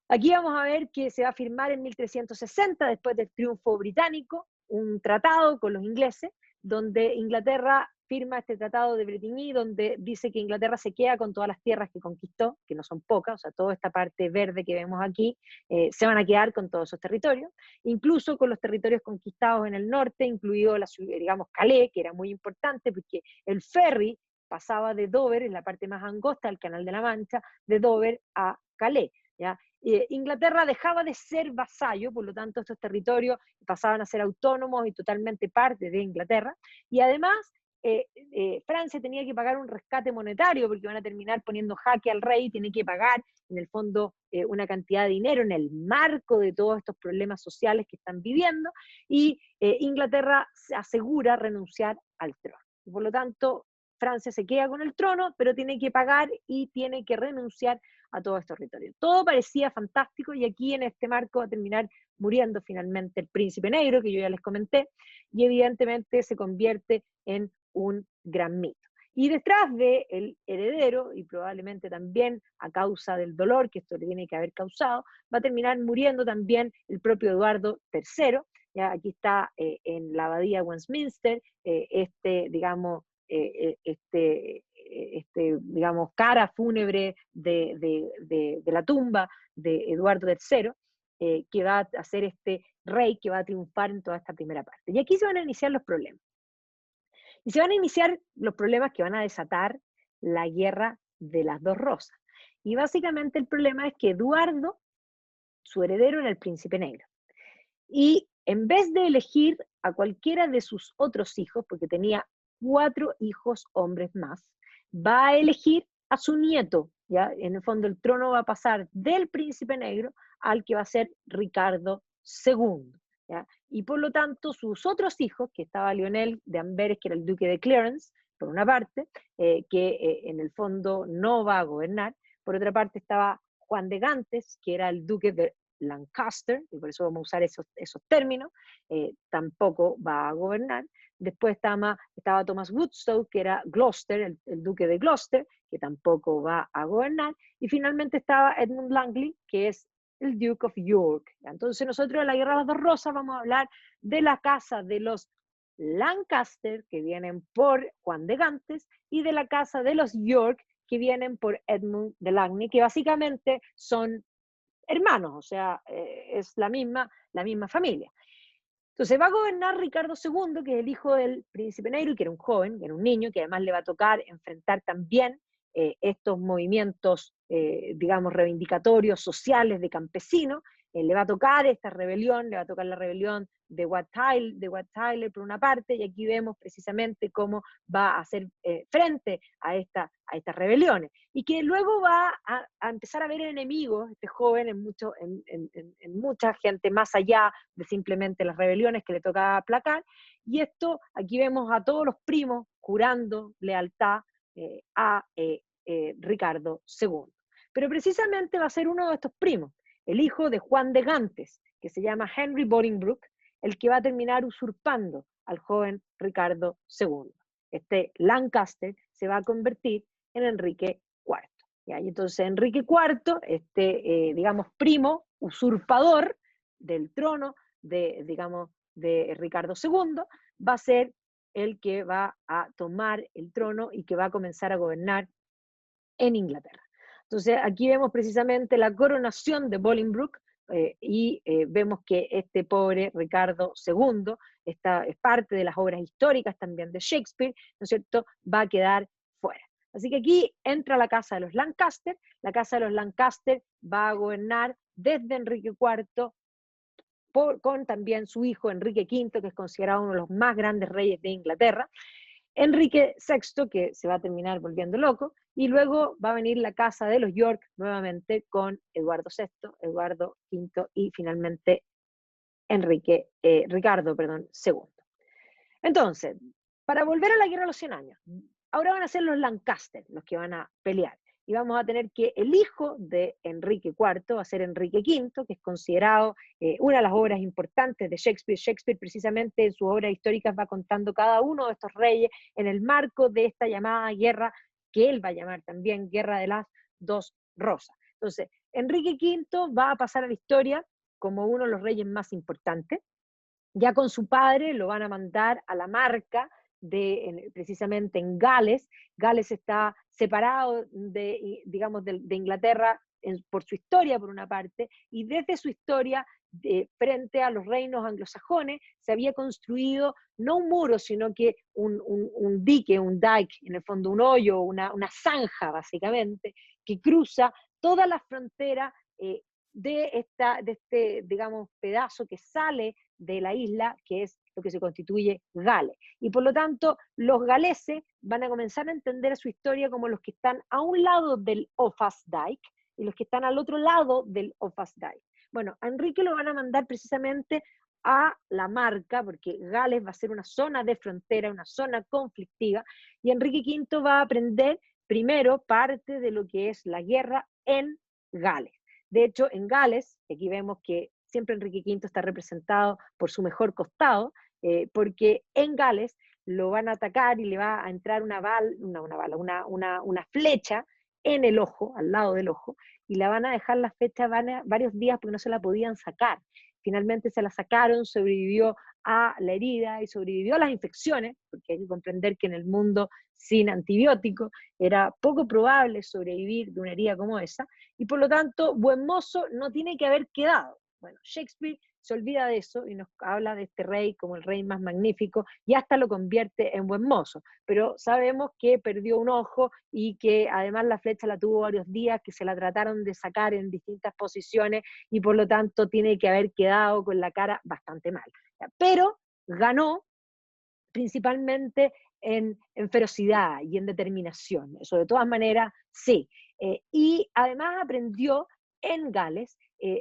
aquí vamos a ver que se va a firmar en 1360, después del triunfo británico, un tratado con los ingleses, donde Inglaterra firma este tratado de Bretigny, donde dice que Inglaterra se queda con todas las tierras que conquistó, que no son pocas, o sea, toda esta parte verde que vemos aquí, se van a quedar con todos esos territorios, incluso con los territorios conquistados en el norte, incluido la ciudad, digamos, Calais, que era muy importante, porque el ferry pasaba de Dover, en la parte más angosta del Canal de la Mancha, de Dover a Calais, ¿ya? Inglaterra dejaba de ser vasallo, por lo tanto estos territorios pasaban a ser autónomos y totalmente parte de Inglaterra, y además Francia tenía que pagar un rescate monetario porque van a terminar poniendo jaque al rey, tiene que pagar en el fondo una cantidad de dinero en el marco de todos estos problemas sociales que están viviendo, y Inglaterra se asegura renunciar al trono. Y por lo tanto, Francia se queda con el trono, pero tiene que pagar y tiene que renunciar a todos estos territorios. Todo parecía fantástico y aquí en este marco va a terminar muriendo finalmente el príncipe negro, que yo ya les comenté, y evidentemente se convierte en un gran mito. Y detrás del heredero, y probablemente también a causa del dolor que esto le tiene que haber causado, va a terminar muriendo también el propio Eduardo III. Ya aquí está en la abadía de Westminster, digamos, digamos, cara fúnebre de la tumba de Eduardo III, que va a ser este rey que va a triunfar en toda esta primera parte. Y aquí se van a iniciar los problemas. Y se van a iniciar los problemas que van a desatar la guerra de las dos rosas. Y básicamente el problema es que Eduardo, su heredero, era el príncipe negro. Y en vez de elegir a cualquiera de sus otros hijos, porque tenía 4 hijos hombres más, va a elegir a su nieto, ¿ya? En el fondo el trono va a pasar del príncipe negro al que va a ser Ricardo II, ¿ya? Y por lo tanto sus otros hijos, que estaba Lionel de Amberes, que era el duque de Clarence, por una parte, en el fondo no va a gobernar, por otra parte estaba Juan de Gantes, que era el duque de Lancaster, y por eso vamos a usar esos términos, tampoco va a gobernar. Después estaba Thomas Woodstow, que era Gloucester, el duque de Gloucester, que tampoco va a gobernar. Y finalmente estaba Edmund Langley, que es el Duke of York. Entonces nosotros en la Guerra de las Dos Rosas vamos a hablar de la casa de los Lancaster, que vienen por Juan de Gantes, y de la casa de los York, que vienen por Edmund de Langley, que básicamente son hermanos, o sea, es la misma familia. Entonces va a gobernar Ricardo II, que es el hijo del príncipe negro, y que era un joven, que era un niño, que además le va a tocar enfrentar también estos movimientos, digamos, reivindicatorios, sociales de campesinos. Le va a tocar esta rebelión, le va a tocar la rebelión de Wat Tyler por una parte, y aquí vemos precisamente cómo va a hacer frente a estas rebeliones, y que luego va a empezar a ver enemigos, este joven, en mucha gente más allá de simplemente las rebeliones que le tocaba aplacar, y esto, aquí vemos a todos los primos jurando lealtad a Ricardo II. Pero precisamente va a ser uno de estos primos, el hijo de Juan de Gantes, que se llama Henry Bolingbroke, el que va a terminar usurpando al joven Ricardo II. Este Lancaster se va a convertir en Enrique IV. ¿Ya? Y entonces Enrique IV, digamos, primo, usurpador del trono digamos, de Ricardo II, va a ser el que va a tomar el trono y que va a comenzar a gobernar en Inglaterra. Entonces aquí vemos precisamente la coronación de Bolingbroke, y vemos que este pobre Ricardo II es parte de las obras históricas también de Shakespeare, ¿no es cierto?, va a quedar fuera. Así que aquí entra la casa de los Lancaster. La casa de los Lancaster va a gobernar desde Enrique IV, con también su hijo Enrique V, que es considerado uno de los más grandes reyes de Inglaterra, Enrique VI, que se va a terminar volviendo loco, y luego va a venir la casa de los York nuevamente con Eduardo VI, Eduardo V y finalmente Ricardo II. Entonces, para volver a la Guerra de los 100 años, ahora van a ser los Lancaster los que van a pelear. Y vamos a tener que el hijo de Enrique IV va a ser Enrique V, que es considerado una de las obras importantes de Shakespeare. Shakespeare precisamente en sus obras históricas va contando cada uno de estos reyes en el marco de esta llamada guerra, que él va a llamar también Guerra de las Dos Rosas. Entonces, Enrique V va a pasar a la historia como uno de los reyes más importantes. Ya con su padre lo van a mandar a la Marca, precisamente en Gales. Gales está separado digamos, de Inglaterra por su historia, por una parte, y desde su historia, frente a los reinos anglosajones, se había construido no un muro, sino que un dique, un dike, en el fondo un hoyo, una zanja, básicamente, que cruza toda la frontera de este, digamos, pedazo que sale de la isla, que es lo que se constituye Gales. Y por lo tanto, los galeses van a comenzar a entender su historia como los que están a un lado del Offa's Dyke y los que están al otro lado del Offa's Dyke. Bueno, a Enrique lo van a mandar precisamente a la Marca, porque Gales va a ser una zona de frontera, una zona conflictiva, y Enrique V va a aprender primero parte de lo que es la guerra en Gales. De hecho, en Gales, aquí vemos que siempre Enrique V está representado por su mejor costado, porque en Gales lo van a atacar y le va a entrar una flecha en el ojo, al lado del ojo, y la van a dejar la flecha varios días porque no se la podían sacar. Finalmente se la sacaron, sobrevivió a la herida y sobrevivió a las infecciones, porque hay que comprender que en el mundo sin antibióticos era poco probable sobrevivir de una herida como esa, y por lo tanto, buen mozo no tiene que haber quedado. Bueno, Shakespeare se olvida de eso y nos habla de este rey como el rey más magnífico y hasta lo convierte en buen mozo, pero sabemos que perdió un ojo y que además la flecha la tuvo varios días, que se la trataron de sacar en distintas posiciones y por lo tanto tiene que haber quedado con la cara bastante mal. Pero ganó principalmente en ferocidad y en determinación. Eso de todas maneras, sí. Y además aprendió en Gales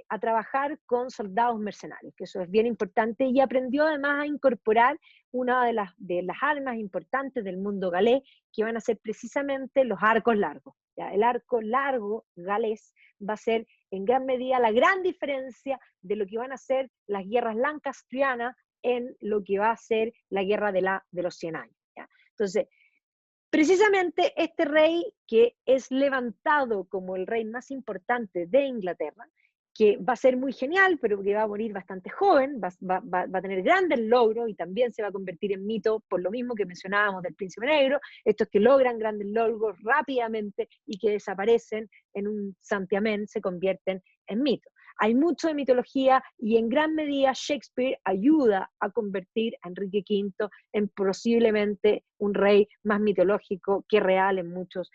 a trabajar con soldados mercenarios, que eso es bien importante, y aprendió además a incorporar una de las armas importantes del mundo galés, que van a ser precisamente los arcos largos. ¿Ya? El arco largo galés va a ser en gran medida la gran diferencia de lo que van a ser las guerras lancastrianas en lo que va a ser la guerra de los 100 años. ¿Ya? Entonces, precisamente este rey que es levantado como el rey más importante de Inglaterra, que va a ser muy genial, pero que va a morir bastante joven, va a tener grandes logros y también se va a convertir en mito por lo mismo que mencionábamos del Príncipe Negro, estos que logran grandes logros rápidamente y que desaparecen en un santiamén, se convierten en mito. Hay mucho de mitología y en gran medida Shakespeare ayuda a convertir a Enrique V en posiblemente un rey más mitológico que real en muchos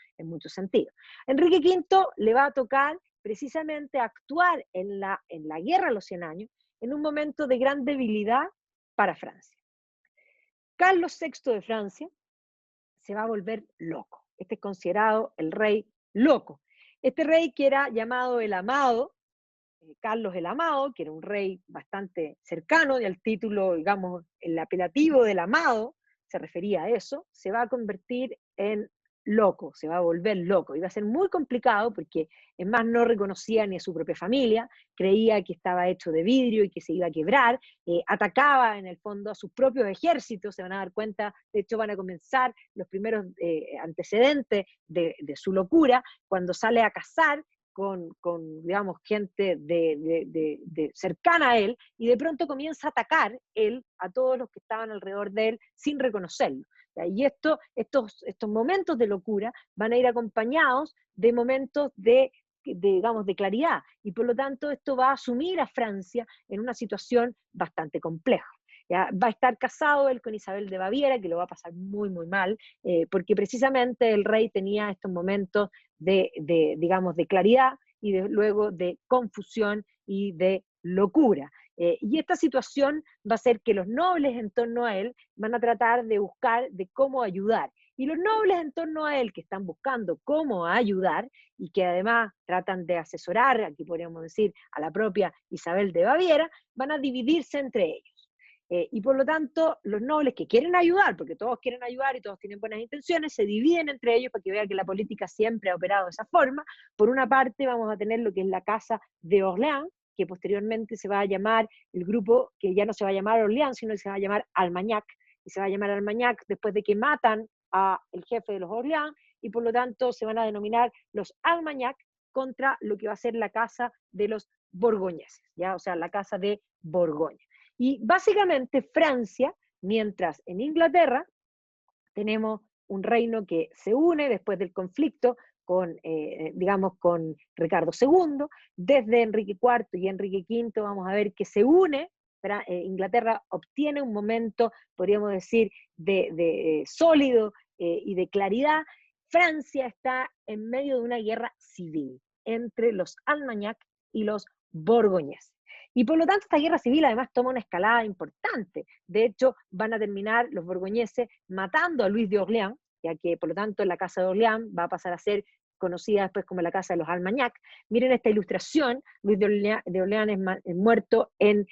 sentidos. Enrique V le va a tocar precisamente actuar en la guerra de los 100 años en un momento de gran debilidad para Francia. Carlos VI de Francia se va a volver loco. Este es considerado el rey loco. Este rey que era llamado el Amado, Carlos el Amado, que era un rey bastante cercano, y el título, digamos, el apelativo del Amado, se refería a eso, se va a convertir en loco, se va a volver loco, y va a ser muy complicado porque, es más, no reconocía ni a su propia familia, creía que estaba hecho de vidrio y que se iba a quebrar, atacaba en el fondo a sus propios ejércitos, se van a dar cuenta, de hecho van a comenzar los primeros antecedentes de su locura, cuando sale a cazar, digamos, gente cercana a él, y de pronto comienza a atacar él a todos los que estaban alrededor de él sin reconocerlo. ¿Ya? Y estos momentos de locura van a ir acompañados de momentos digamos, de claridad, y por lo tanto esto va a sumir a Francia en una situación bastante compleja. ¿Ya? Va a estar casado él con Isabel de Baviera, que lo va a pasar muy, muy mal, porque precisamente el rey tenía estos momentos digamos, de claridad y luego de confusión y de locura. Y esta situación va a hacer que los nobles en torno a él van a tratar de buscar de cómo ayudar. Y los nobles en torno a él que están buscando cómo ayudar y que además tratan de asesorar, aquí podríamos decir, a la propia Isabel de Baviera, van a dividirse entre ellos. Y por lo tanto, los nobles que quieren ayudar, porque todos quieren ayudar y todos tienen buenas intenciones, se dividen entre ellos para que vean que la política siempre ha operado de esa forma. Por una parte vamos a tener lo que es la casa de Orleans, que posteriormente se va a llamar el grupo, que ya no se va a llamar Orleans, sino que se va a llamar Armagnac, y se va a llamar Armagnac después de que matan al jefe de los Orleans, y por lo tanto se van a denominar los Armagnac contra lo que va a ser la casa de los borgoñeses, ¿ya? O sea, la casa de Borgoña. Y básicamente Francia, mientras en Inglaterra tenemos un reino que se une después del conflicto con, digamos, con Ricardo II, desde Enrique IV y Enrique V vamos a ver que se une, Inglaterra obtiene un momento, podríamos decir, de sólido y de claridad. Francia está en medio de una guerra civil entre los Armagnac y los borgoñeses. Y por lo tanto esta guerra civil además toma una escalada importante. De hecho, van a terminar los borgoñeses matando a Luis de Orleans, ya que por lo tanto la casa de Orleans va a pasar a ser conocida después como la casa de los Armagnac. Miren esta ilustración, Luis de Orleans es muerto en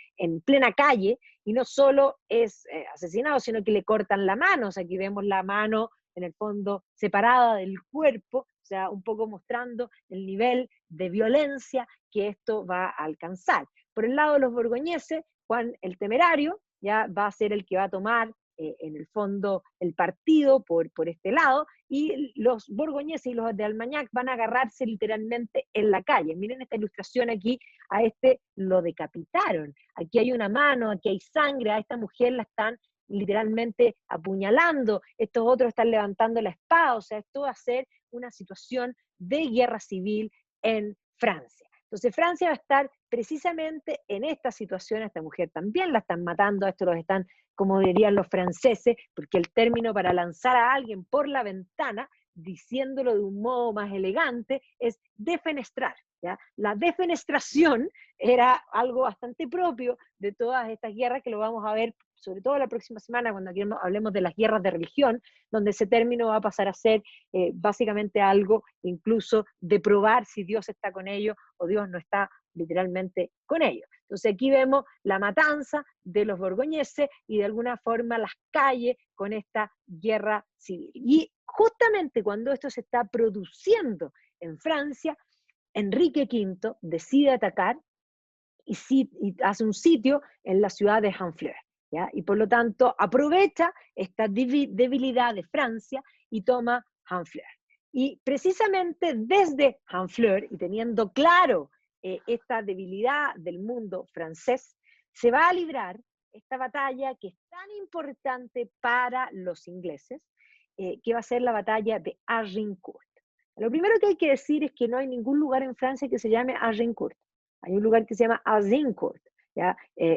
plena calle, y no solo es asesinado, sino que le cortan la mano. O sea, aquí vemos la mano en el fondo separada del cuerpo, o sea, un poco mostrando el nivel de violencia que esto va a alcanzar. Por el lado de los borgoñeses, Juan el Temerario ya va a ser el que va a tomar en el fondo el partido por este lado, y los borgoñeses y los de Armagnac van a agarrarse literalmente en la calle. Miren esta ilustración aquí, a este lo decapitaron, aquí hay una mano, aquí hay sangre, a esta mujer la están literalmente apuñalando, estos otros están levantando la espada. O sea, esto va a ser una situación de guerra civil en Francia. Entonces Francia va a estar precisamente en esta situación. A esta mujer también la están matando, a esto los están, como dirían los franceses, porque el término para lanzar a alguien por la ventana, diciéndolo de un modo más elegante, es defenestrar. ¿Ya? La defenestración era algo bastante propio de todas estas guerras, que lo vamos a ver sobre todo la próxima semana cuando hablemos de las guerras de religión, donde ese término va a pasar a ser básicamente algo incluso de probar si Dios está con ellos o Dios no está literalmente con ellos. Entonces aquí vemos la matanza de los borgoñeses y de alguna forma las calles con esta guerra civil. Y justamente cuando esto se está produciendo en Francia, Enrique V decide atacar y hace un sitio en la ciudad de Honfleur. ¿Ya? Y por lo tanto aprovecha esta debilidad de Francia y toma Honfleur. Y precisamente desde Honfleur, y teniendo claro esta debilidad del mundo francés, se va a librar esta batalla que es tan importante para los ingleses, que va a ser la batalla de Agincourt. Lo primero que hay que decir es que no hay ningún lugar en Francia que se llame Agincourt. Hay un lugar que se llama Azincourt, ¿ya?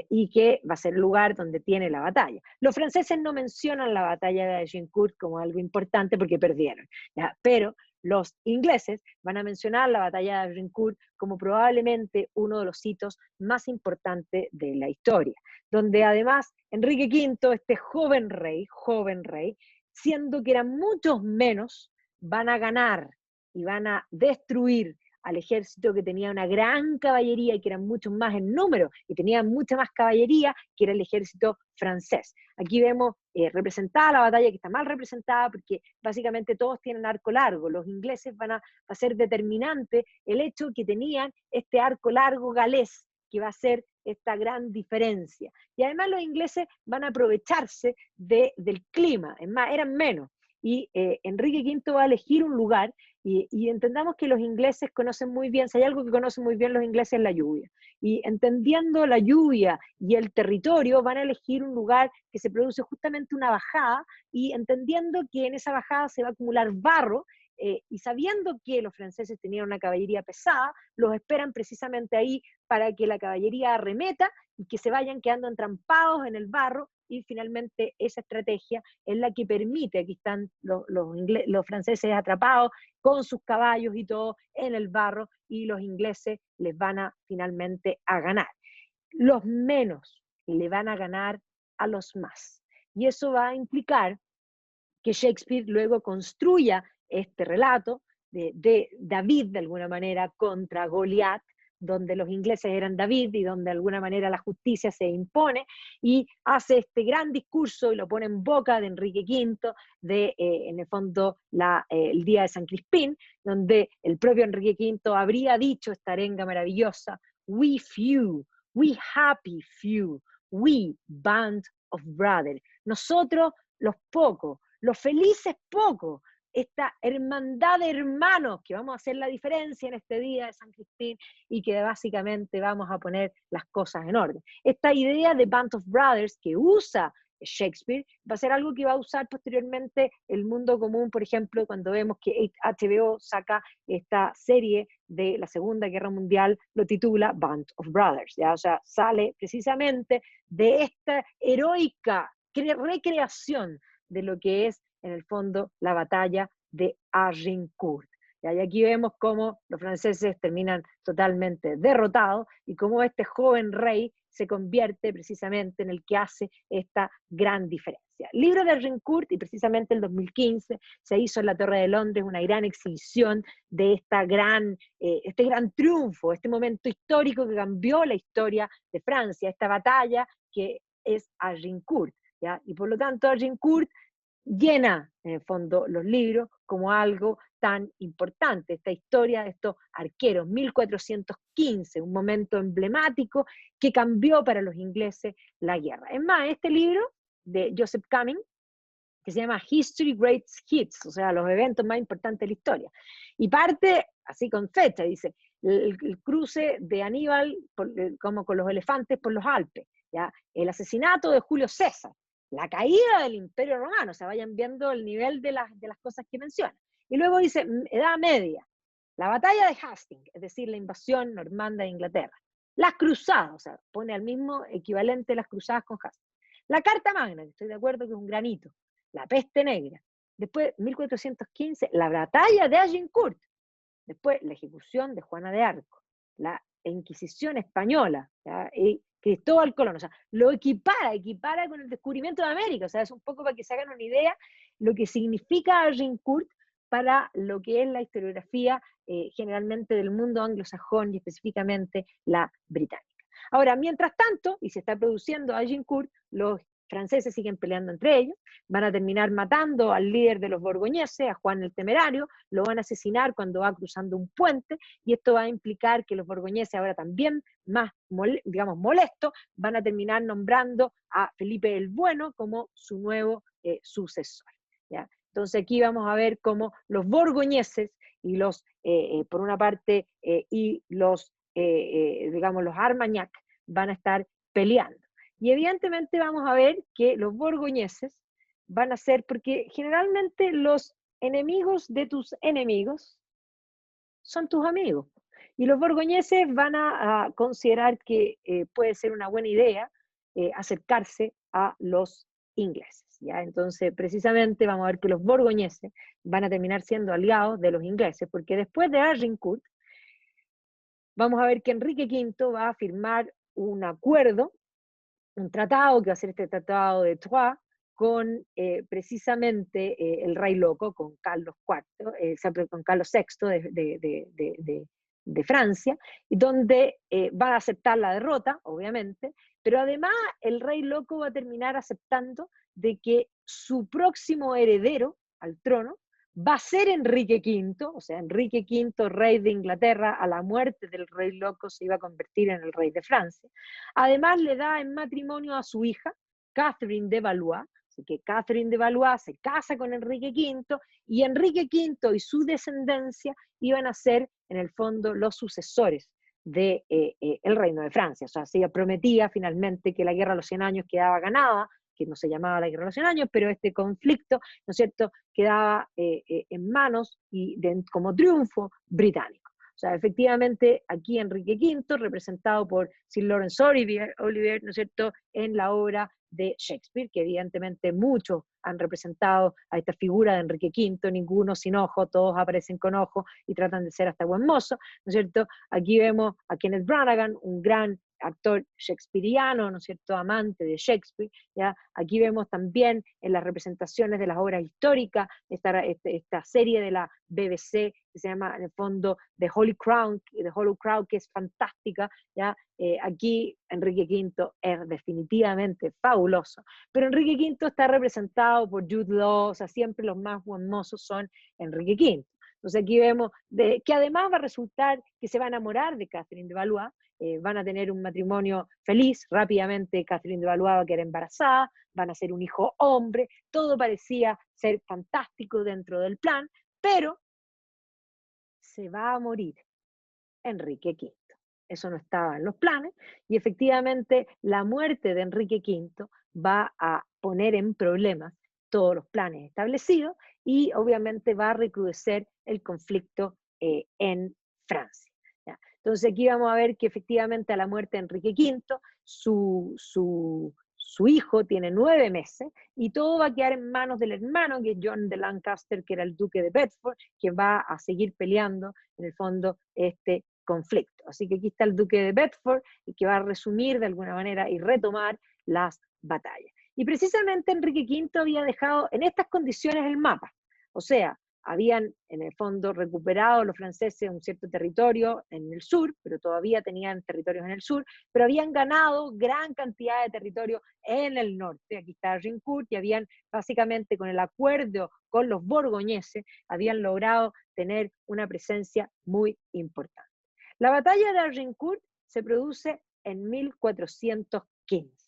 Y que va a ser el lugar donde tiene la batalla. Los franceses no mencionan la batalla de Agincourt como algo importante porque perdieron, ¿ya? Pero los ingleses van a mencionar la batalla de Agincourt como probablemente uno de los hitos más importantes de la historia, donde además Enrique V, este joven rey, siendo que eran muchos menos, van a ganar y van a destruir al ejército que tenía una gran caballería y que eran muchos más en número y tenían mucha más caballería que era el ejército francés. Aquí vemos representada la batalla, que está mal representada porque básicamente todos tienen arco largo. Los ingleses van a ser determinante el hecho que tenían este arco largo galés, que va a ser esta gran diferencia. Y además los ingleses van a aprovecharse del clima, es más, eran menos. Y Enrique V va a elegir un lugar, y entendamos que los ingleses conocen muy bien, si hay algo que conocen muy bien los ingleses es la lluvia. Y entendiendo la lluvia y el territorio, van a elegir un lugar que se produce justamente una bajada, y entendiendo que en esa bajada se va a acumular barro, y sabiendo que los franceses tenían una caballería pesada, los esperan precisamente ahí para que la caballería arremeta y que se vayan quedando entrampados en el barro, y finalmente esa estrategia es la que permite, aquí están los franceses atrapados con sus caballos y todo en el barro, y los ingleses les van a finalmente a ganar. Los menos le van a ganar a los más. Y eso va a implicar que Shakespeare luego construya este relato de David, de alguna manera, contra Goliat, donde los ingleses eran David y donde de alguna manera la justicia se impone, y hace este gran discurso y lo pone en boca de Enrique V, en el fondo el día de San Crispín, donde el propio Enrique V habría dicho esta arenga maravillosa: "We few, we happy few, we band of brothers", nosotros los pocos, los felices pocos, esta hermandad de hermanos que vamos a hacer la diferencia en este día de San Crispín, y que básicamente vamos a poner las cosas en orden. Esta idea de Band of Brothers que usa Shakespeare, va a ser algo que va a usar posteriormente el mundo común, por ejemplo, cuando vemos que HBO saca esta serie de la Segunda Guerra Mundial, lo titula Band of Brothers, ¿ya? O sea, sale precisamente de esta heroica recreación de lo que es, en el fondo, la batalla de Agincourt. Y aquí vemos cómo los franceses terminan totalmente derrotados y cómo este joven rey se convierte precisamente en el que hace esta gran diferencia. El libro de Agincourt, y precisamente en 2015 se hizo en la Torre de Londres una gran exhibición de este gran triunfo, este momento histórico que cambió la historia de Francia, esta batalla que es Agincourt, ¿ya? Y por lo tanto Agincourt llena, en el fondo, los libros como algo tan importante, esta historia de estos arqueros, 1415, un momento emblemático que cambió para los ingleses la guerra. Es más, este libro de Joseph Cumming, que se llama History Great Hits, o sea, los eventos más importantes de la historia, y parte así con fecha, dice, el cruce de Aníbal como con los elefantes por los Alpes, ¿ya? El asesinato de Julio César, la caída del Imperio Romano, o sea, vayan viendo el nivel de las cosas que menciona. Y luego dice, Edad Media, la batalla de Hastings, es decir, la invasión normanda de Inglaterra. Las cruzadas, o sea, pone al mismo equivalente las cruzadas con Hastings. La Carta Magna, que estoy de acuerdo que es un granito. La peste negra. Después, 1415, la batalla de Agincourt. Después, la ejecución de Juana de Arco. La Inquisición española, ¿ya? Y Cristóbal Colón, o sea, lo equipara con el descubrimiento de América, o sea, es un poco para que se hagan una idea lo que significa Agincourt para lo que es la historiografía generalmente del mundo anglosajón y específicamente la británica. Ahora, mientras tanto, y se está produciendo Agincourt, los franceses siguen peleando entre ellos, van a terminar matando al líder de los borgoñeses, a Juan el Temerario, lo van a asesinar cuando va cruzando un puente, y esto va a implicar que los borgoñeses, ahora también más, digamos, molestos, van a terminar nombrando a Felipe el Bueno como su nuevo sucesor, ¿ya? Entonces aquí vamos a ver cómo los borgoñeses y los, por una parte, y los, digamos, los Armagnac van a estar peleando. Y evidentemente vamos a ver que los borgoñeses van a ser, porque generalmente los enemigos de tus enemigos son tus amigos. Y los borgoñeses van a considerar que puede ser una buena idea acercarse a los ingleses, ¿ya? Entonces, precisamente vamos a ver que los borgoñeses van a terminar siendo aliados de los ingleses, porque después de Agincourt, vamos a ver que Enrique V va a firmar un acuerdo, un tratado, que va a ser este tratado de Troyes, con precisamente el rey loco, con Carlos IV, con Carlos VI de Francia, y donde va a aceptar la derrota, obviamente, pero además el rey loco va a terminar aceptando de que su próximo heredero al trono va a ser Enrique V, o sea, Enrique V, rey de Inglaterra, a la muerte del rey loco se iba a convertir en el rey de Francia. Además le da en matrimonio a su hija, Catherine de Valois, así que Catherine de Valois se casa con Enrique V, y Enrique V y su descendencia iban a ser, en el fondo, los sucesores del el reino de Francia. O sea, se prometía finalmente que la guerra de los 100 años quedaba ganada, que no se llamaba la guerra de los 100 años, pero este conflicto, ¿no es cierto?, quedaba en manos y como triunfo británico. O sea, efectivamente, aquí Enrique V, representado por Sir Laurence Olivier, ¿no es cierto?, en la obra de Shakespeare, que evidentemente muchos han representado a esta figura de Enrique V, ninguno sin ojo, todos aparecen con ojo y tratan de ser hasta buen mozo, ¿no es cierto? Aquí vemos a Kenneth Branagh, un gran actor shakespeariano, ¿no es cierto?, amante de Shakespeare, ¿ya? Aquí vemos también en las representaciones de las obras históricas, esta serie de la BBC que se llama en el fondo The Holy Crown, que es fantástica, ¿ya? Aquí Enrique V es definitivamente fabuloso, pero Enrique V está representado por Jude Law, o sea, siempre los más hermosos son Enrique V. Entonces aquí vemos que además va a resultar que se va a enamorar de Catherine de Valois, van a tener un matrimonio feliz, rápidamente Catherine de Valois va a quedar embarazada, van a ser un hijo hombre, todo parecía ser fantástico dentro del plan, pero se va a morir Enrique V. Eso no estaba en los planes, y efectivamente la muerte de Enrique V va a poner en problemas todos los planes establecidos y obviamente va a recrudecer el conflicto en Francia. ¿Ya? Entonces aquí vamos a ver que efectivamente a la muerte de Enrique V, su hijo tiene 9 meses y todo va a quedar en manos del hermano, que es John de Lancaster, que era el duque de Bedford, que va a seguir peleando en el fondo este conflicto. Así que aquí está el duque de Bedford y que va a resumir de alguna manera y retomar las batallas. Y precisamente Enrique V había dejado en estas condiciones el mapa, o sea, habían en el fondo recuperado los franceses un cierto territorio en el sur, pero todavía tenían territorios en el sur, pero habían ganado gran cantidad de territorio en el norte. Aquí está Agincourt, y habían básicamente con el acuerdo con los borgoñeses, habían logrado tener una presencia muy importante. La batalla de Agincourt se produce en 1415.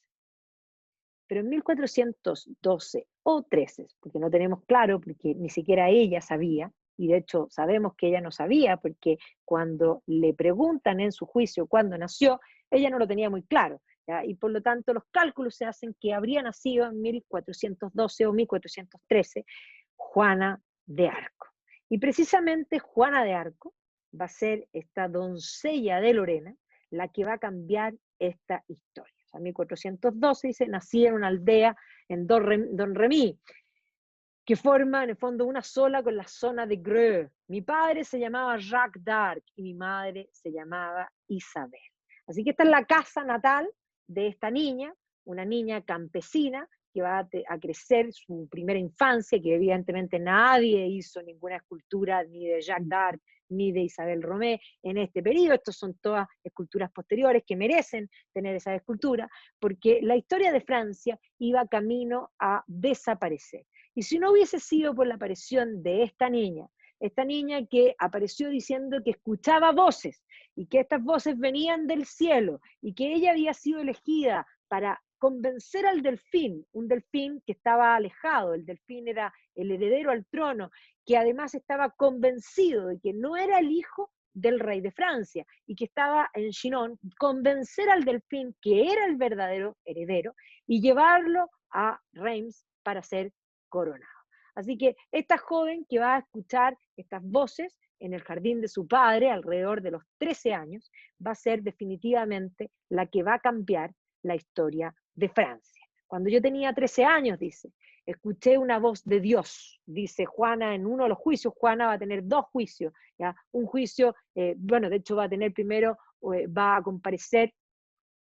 Pero en 1412 o 13, porque no tenemos claro, porque ni siquiera ella sabía, y de hecho sabemos que ella no sabía, porque cuando le preguntan en su juicio cuándo nació, ella no lo tenía muy claro, ¿ya? Y por lo tanto los cálculos se hacen que habría nacido en 1412 o 1413 Juana de Arco. Y precisamente Juana de Arco va a ser esta doncella de Lorena la que va a cambiar esta historia. En 1412 dice, nací en una aldea en Don Remy, que forma en el fondo una sola con la zona de Greux. Mi padre se llamaba Jacques d'Arc y mi madre se llamaba Isabel. Así que esta es la casa natal de esta niña, una niña campesina que va a crecer su primera infancia, que evidentemente nadie hizo ninguna escultura ni de Jacques d'Arc ni de Isabel Romé en este periodo. Estos son todas esculturas posteriores que merecen tener esa escultura, porque la historia de Francia iba camino a desaparecer. Y si no hubiese sido por la aparición de esta niña que apareció diciendo que escuchaba voces y que estas voces venían del cielo y que ella había sido elegida para convencer al delfín, un delfín que estaba alejado, el delfín era el heredero al trono, que además estaba convencido de que no era el hijo del rey de Francia y que estaba en Chinon, convencer al delfín que era el verdadero heredero y llevarlo a Reims para ser coronado. Así que esta joven que va a escuchar estas voces en el jardín de su padre alrededor de los 13 años, va a ser definitivamente la que va a cambiar la historia de Francia. Cuando yo tenía 13 años, dice, escuché una voz de Dios, dice Juana en uno de los juicios. Juana va a tener 2 juicios, ¿ya? Un juicio, bueno, de hecho va a tener primero, va a comparecer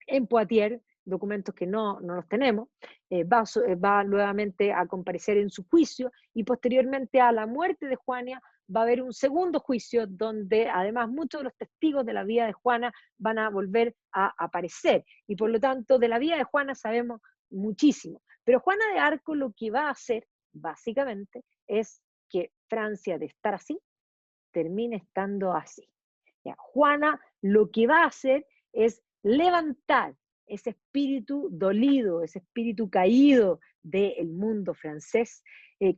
en Poitiers, documentos que no los tenemos, va nuevamente a comparecer en su juicio y posteriormente a la muerte de Juana va a haber un segundo juicio donde además muchos de los testigos de la vida de Juana van a volver a aparecer y por lo tanto de la vida de Juana sabemos muchísimo. Pero Juana de Arco lo que va a hacer básicamente es que Francia de estar así termine estando así. ¿Ya? Juana lo que va a hacer es levantar ese espíritu dolido, ese espíritu caído del mundo francés,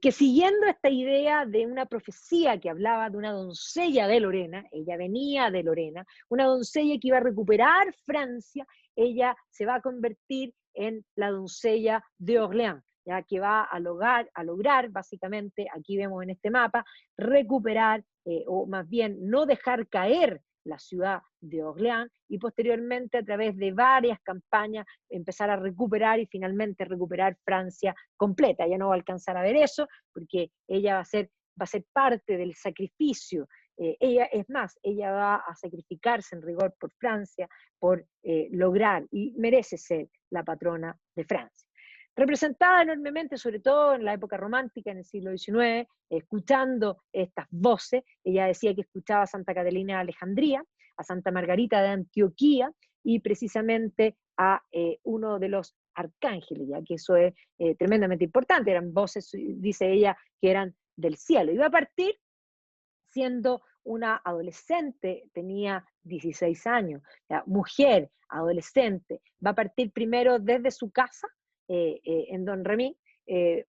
que siguiendo esta idea de una profecía que hablaba de una doncella de Lorena, ella venía de Lorena, una doncella que iba a recuperar Francia, ella se va a convertir en la doncella de Orleans, ya que va a lograr básicamente, aquí vemos en este mapa, recuperar o más bien no dejar caer la ciudad de Orleans y posteriormente a través de varias campañas empezar a recuperar y finalmente recuperar Francia completa. Ya no va a alcanzar a ver eso porque ella va a ser parte del sacrificio. Ella va a sacrificarse en rigor por Francia, por lograr y merece ser la patrona de Francia. Representada enormemente, sobre todo en la época romántica, en el siglo XIX, escuchando estas voces. Ella decía que escuchaba a Santa Catalina de Alejandría, a Santa Margarita de Antioquía y precisamente a uno de los arcángeles, ya que eso es tremendamente importante, eran voces, dice ella, que eran del cielo. Iba a partir siendo una adolescente, tenía 16 años, ya, mujer, adolescente, va a partir primero desde su casa, en Don Remy,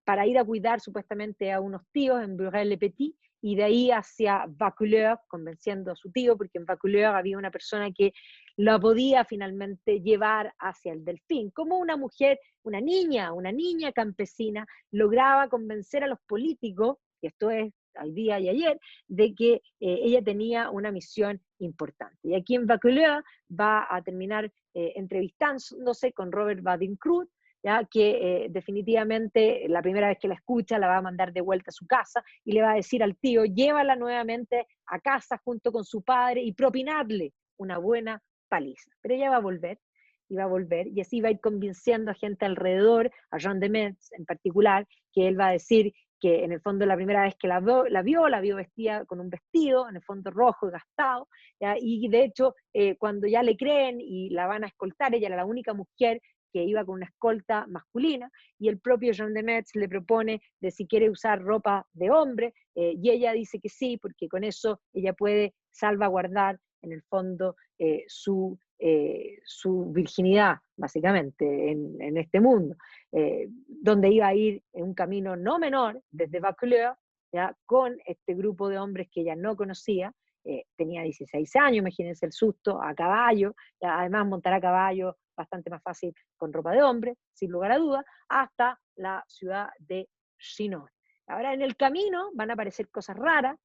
para ir a cuidar supuestamente a unos tíos en Burel-le-Petit, y de ahí hacia Vaucouleurs, convenciendo a su tío, porque en Vaucouleurs había una persona que la podía finalmente llevar hacia el Delfín. Como una mujer, una niña campesina, lograba convencer a los políticos, y esto es hoy día y ayer, de que ella tenía una misión importante. Y aquí en Vaucouleurs va a terminar entrevistándose con Robert Badincourt, ¿ya? Que definitivamente la primera vez que la escucha la va a mandar de vuelta a su casa y le va a decir al tío, llévala nuevamente a casa junto con su padre y propinarle una buena paliza. Pero ella va a volver, y va a volver, y así va a ir convenciendo a gente alrededor, a Jean de Metz en particular, que él va a decir que en el fondo la primera vez que la vio vestida con un vestido, en el fondo rojo y gastado, ¿ya? Y de hecho, cuando ya le creen y la van a escoltar, ella era la única mujer que iba con una escolta masculina, y el propio Jean de Metz le propone de si quiere usar ropa de hombre, y ella dice que sí, porque con eso ella puede salvaguardar en el fondo su virginidad, básicamente, en este mundo, donde iba a ir en un camino no menor, desde Vaucouleurs, ¿ya? Con este grupo de hombres que ella no conocía, tenía 16 años, imagínense el susto, a caballo, ¿ya? Además montar a caballo bastante más fácil con ropa de hombre, sin lugar a dudas, hasta la ciudad de Chinon. Ahora en el camino van a aparecer cosas raras,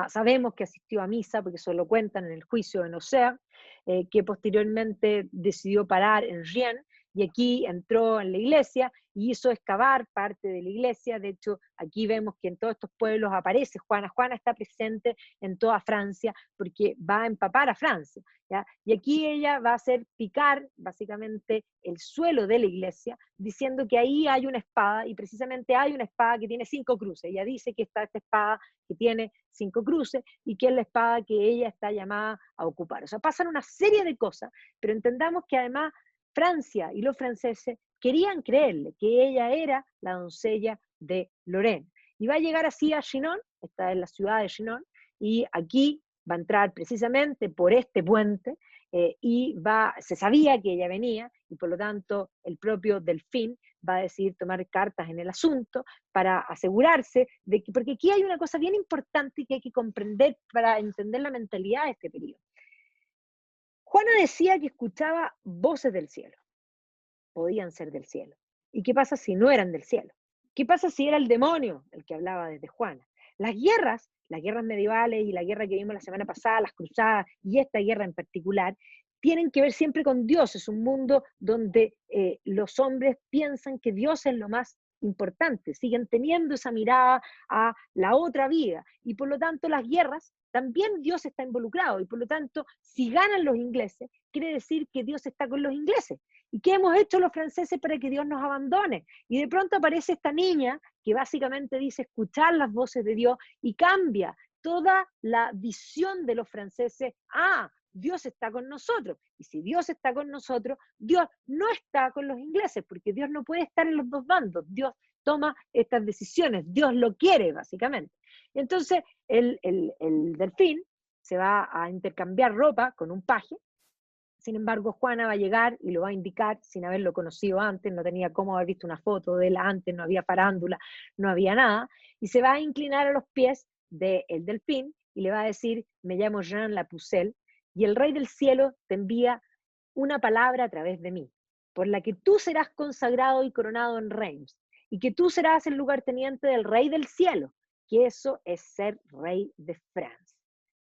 sabemos que asistió a misa, porque eso lo cuentan en el juicio de Auxerre, que posteriormente decidió parar en Rien, y aquí entró en la iglesia y hizo excavar parte de la iglesia. De hecho, aquí vemos que en todos estos pueblos aparece Juana. Juana está presente en toda Francia porque va a empapar a Francia, ¿ya? Y aquí ella va a hacer picar básicamente el suelo de la iglesia, diciendo que ahí hay una espada, y precisamente hay una espada que tiene 5 cruces. Ella dice que está esta espada que tiene 5 cruces y que es la espada que ella está llamada a ocupar. O sea, pasan una serie de cosas, pero entendamos que además Francia y los franceses querían creerle que ella era la doncella de Lorraine. Y va a llegar así a Chinon, esta es la ciudad de Chinon, y aquí va a entrar precisamente por este puente, se sabía que ella venía, y por lo tanto el propio Delfín va a decidir tomar cartas en el asunto para asegurarse de que, porque aquí hay una cosa bien importante que hay que comprender para entender la mentalidad de este periodo. Juana decía que escuchaba voces del cielo, podían ser del cielo. ¿Y qué pasa si no eran del cielo? ¿Qué pasa si era el demonio el que hablaba desde Juana? Las guerras medievales y la guerra que vimos la semana pasada, las cruzadas y esta guerra en particular, tienen que ver siempre con Dios. Es un mundo donde los hombres piensan que Dios es lo más importante, siguen teniendo esa mirada a la otra vida, y por lo tanto las guerras, también Dios está involucrado, y por lo tanto si ganan los ingleses, quiere decir que Dios está con los ingleses. ¿Y qué hemos hecho los franceses para que Dios nos abandone? Y de pronto aparece esta niña que básicamente dice escuchar las voces de Dios, y cambia toda la visión de los franceses. Dios está con nosotros. Y si Dios está con nosotros, Dios no está con los ingleses, porque Dios no puede estar en los dos bandos. Dios toma estas decisiones, Dios lo quiere, básicamente. Entonces, el Delfín se va a intercambiar ropa con un paje. Sin embargo, Juana va a llegar y lo va a indicar sin haberlo conocido antes, no tenía cómo haber visto una foto de él antes, no había farándula, no había nada, y se va a inclinar a los pies del Delfín y le va a decir: me llamo Jean Lapucelle, y el Rey del Cielo te envía una palabra a través de mí, por la que tú serás consagrado y coronado en Reims, y que tú serás el lugarteniente del Rey del Cielo, que eso es ser rey de Francia.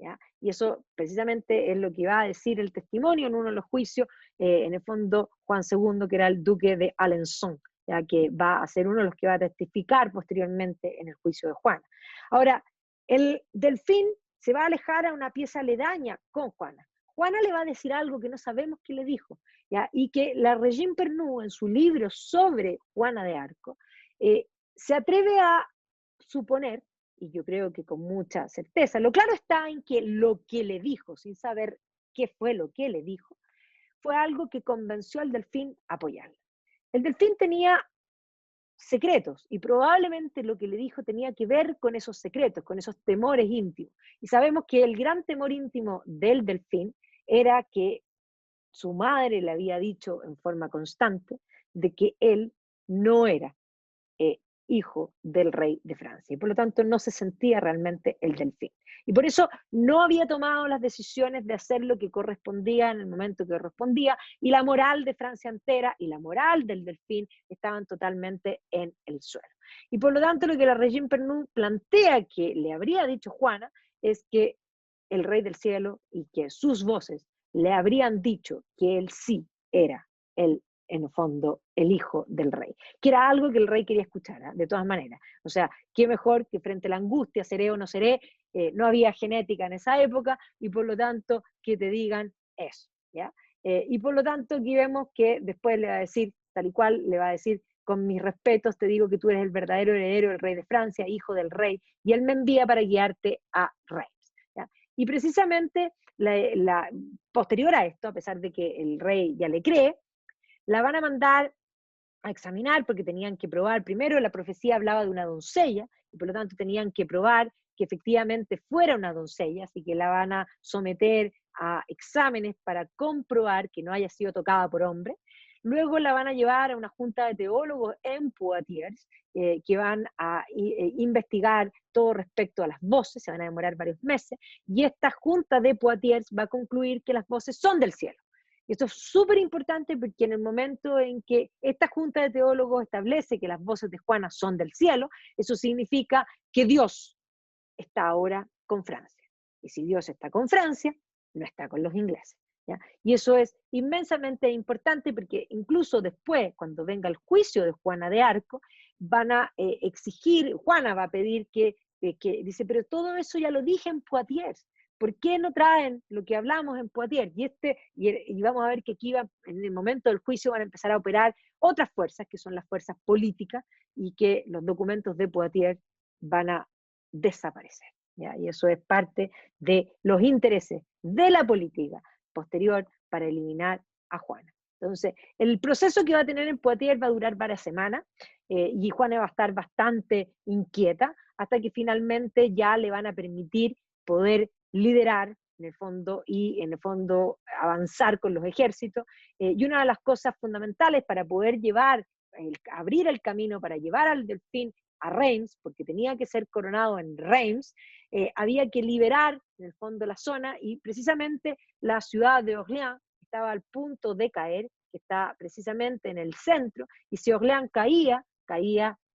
¿Ya? Y eso precisamente es lo que va a decir el testimonio en uno de los juicios, en el fondo Juan II, que era el duque de Alençon, ¿ya? Que va a ser uno de los que va a testificar posteriormente en el juicio de Juana. Ahora, el Delfín se va a alejar a una pieza aledaña con Juana. Juana le va a decir algo que no sabemos qué le dijo, ¿ya? Y que la Regine Pernoud, en su libro sobre Juana de Arco, se atreve a suponer, y yo creo que con mucha certeza, lo claro está en que lo que le dijo, sin saber qué fue lo que le dijo, fue algo que convenció al Delfín a apoyarla. El Delfín tenía secretos, y probablemente lo que le dijo tenía que ver con esos secretos, con esos temores íntimos. Y sabemos que el gran temor íntimo del Delfín era que su madre le había dicho en forma constante de que él no era hijo del rey de Francia, y por lo tanto no se sentía realmente el delfín. Y por eso no había tomado las decisiones de hacer lo que correspondía en el momento que correspondía, y la moral de Francia entera y la moral del delfín estaban totalmente en el suelo. Y por lo tanto lo que la Regine Pernoud plantea que le habría dicho Juana es que el rey del cielo y que sus voces le habrían dicho que él sí era el, en el fondo, el hijo del rey, que era algo que el rey quería escuchar, ¿eh? De todas maneras. O sea, qué mejor que frente a la angustia, seré o no seré, no había genética en esa época, y por lo tanto, que te digan eso, ¿ya? Y por lo tanto, aquí vemos que después le va a decir, tal y cual, le va a decir, con mis respetos te digo que tú eres el verdadero heredero del rey de Francia, hijo del rey, y él me envía para guiarte a Reims, ¿ya? Y precisamente posterior a esto, a pesar de que el rey ya le cree, la van a mandar a examinar porque tenían que probar, primero la profecía hablaba de una doncella, y por lo tanto tenían que probar que efectivamente fuera una doncella, así que la van a someter a exámenes para comprobar que no haya sido tocada por hombre. Luego la van a llevar a una junta de teólogos en Poitiers, que van a investigar todo respecto a las voces, se van a demorar varios meses, y esta junta de Poitiers va a concluir que las voces son del cielo. Esto es súper importante porque en el momento en que esta junta de teólogos establece que las voces de Juana son del cielo, eso significa que Dios está ahora con Francia. Y si Dios está con Francia, no está con los ingleses, ¿ya? Y eso es inmensamente importante porque incluso después, cuando venga el juicio de Juana de Arco, van a exigir, Juana va a pedir dice, pero todo eso ya lo dije en Poitiers, ¿por qué no traen lo que hablamos en Poitiers? Y vamos a ver que aquí en el momento del juicio van a empezar a operar otras fuerzas, que son las fuerzas políticas, y que los documentos de Poitiers van a desaparecer, ¿ya? Y eso es parte de los intereses de la política posterior para eliminar a Juana. Entonces, el proceso que va a tener en Poitiers va a durar varias semanas, y Juana va a estar bastante inquieta hasta que finalmente ya le van a permitir poder liderar y en el fondo avanzar con los ejércitos. Y una de las cosas fundamentales para poder abrir el camino para llevar al delfín a Reims, porque tenía que ser coronado en Reims, había que liberar en el fondo la zona, y precisamente la ciudad de Orléans estaba al punto de caer, que está precisamente en el centro, y si Orléans caía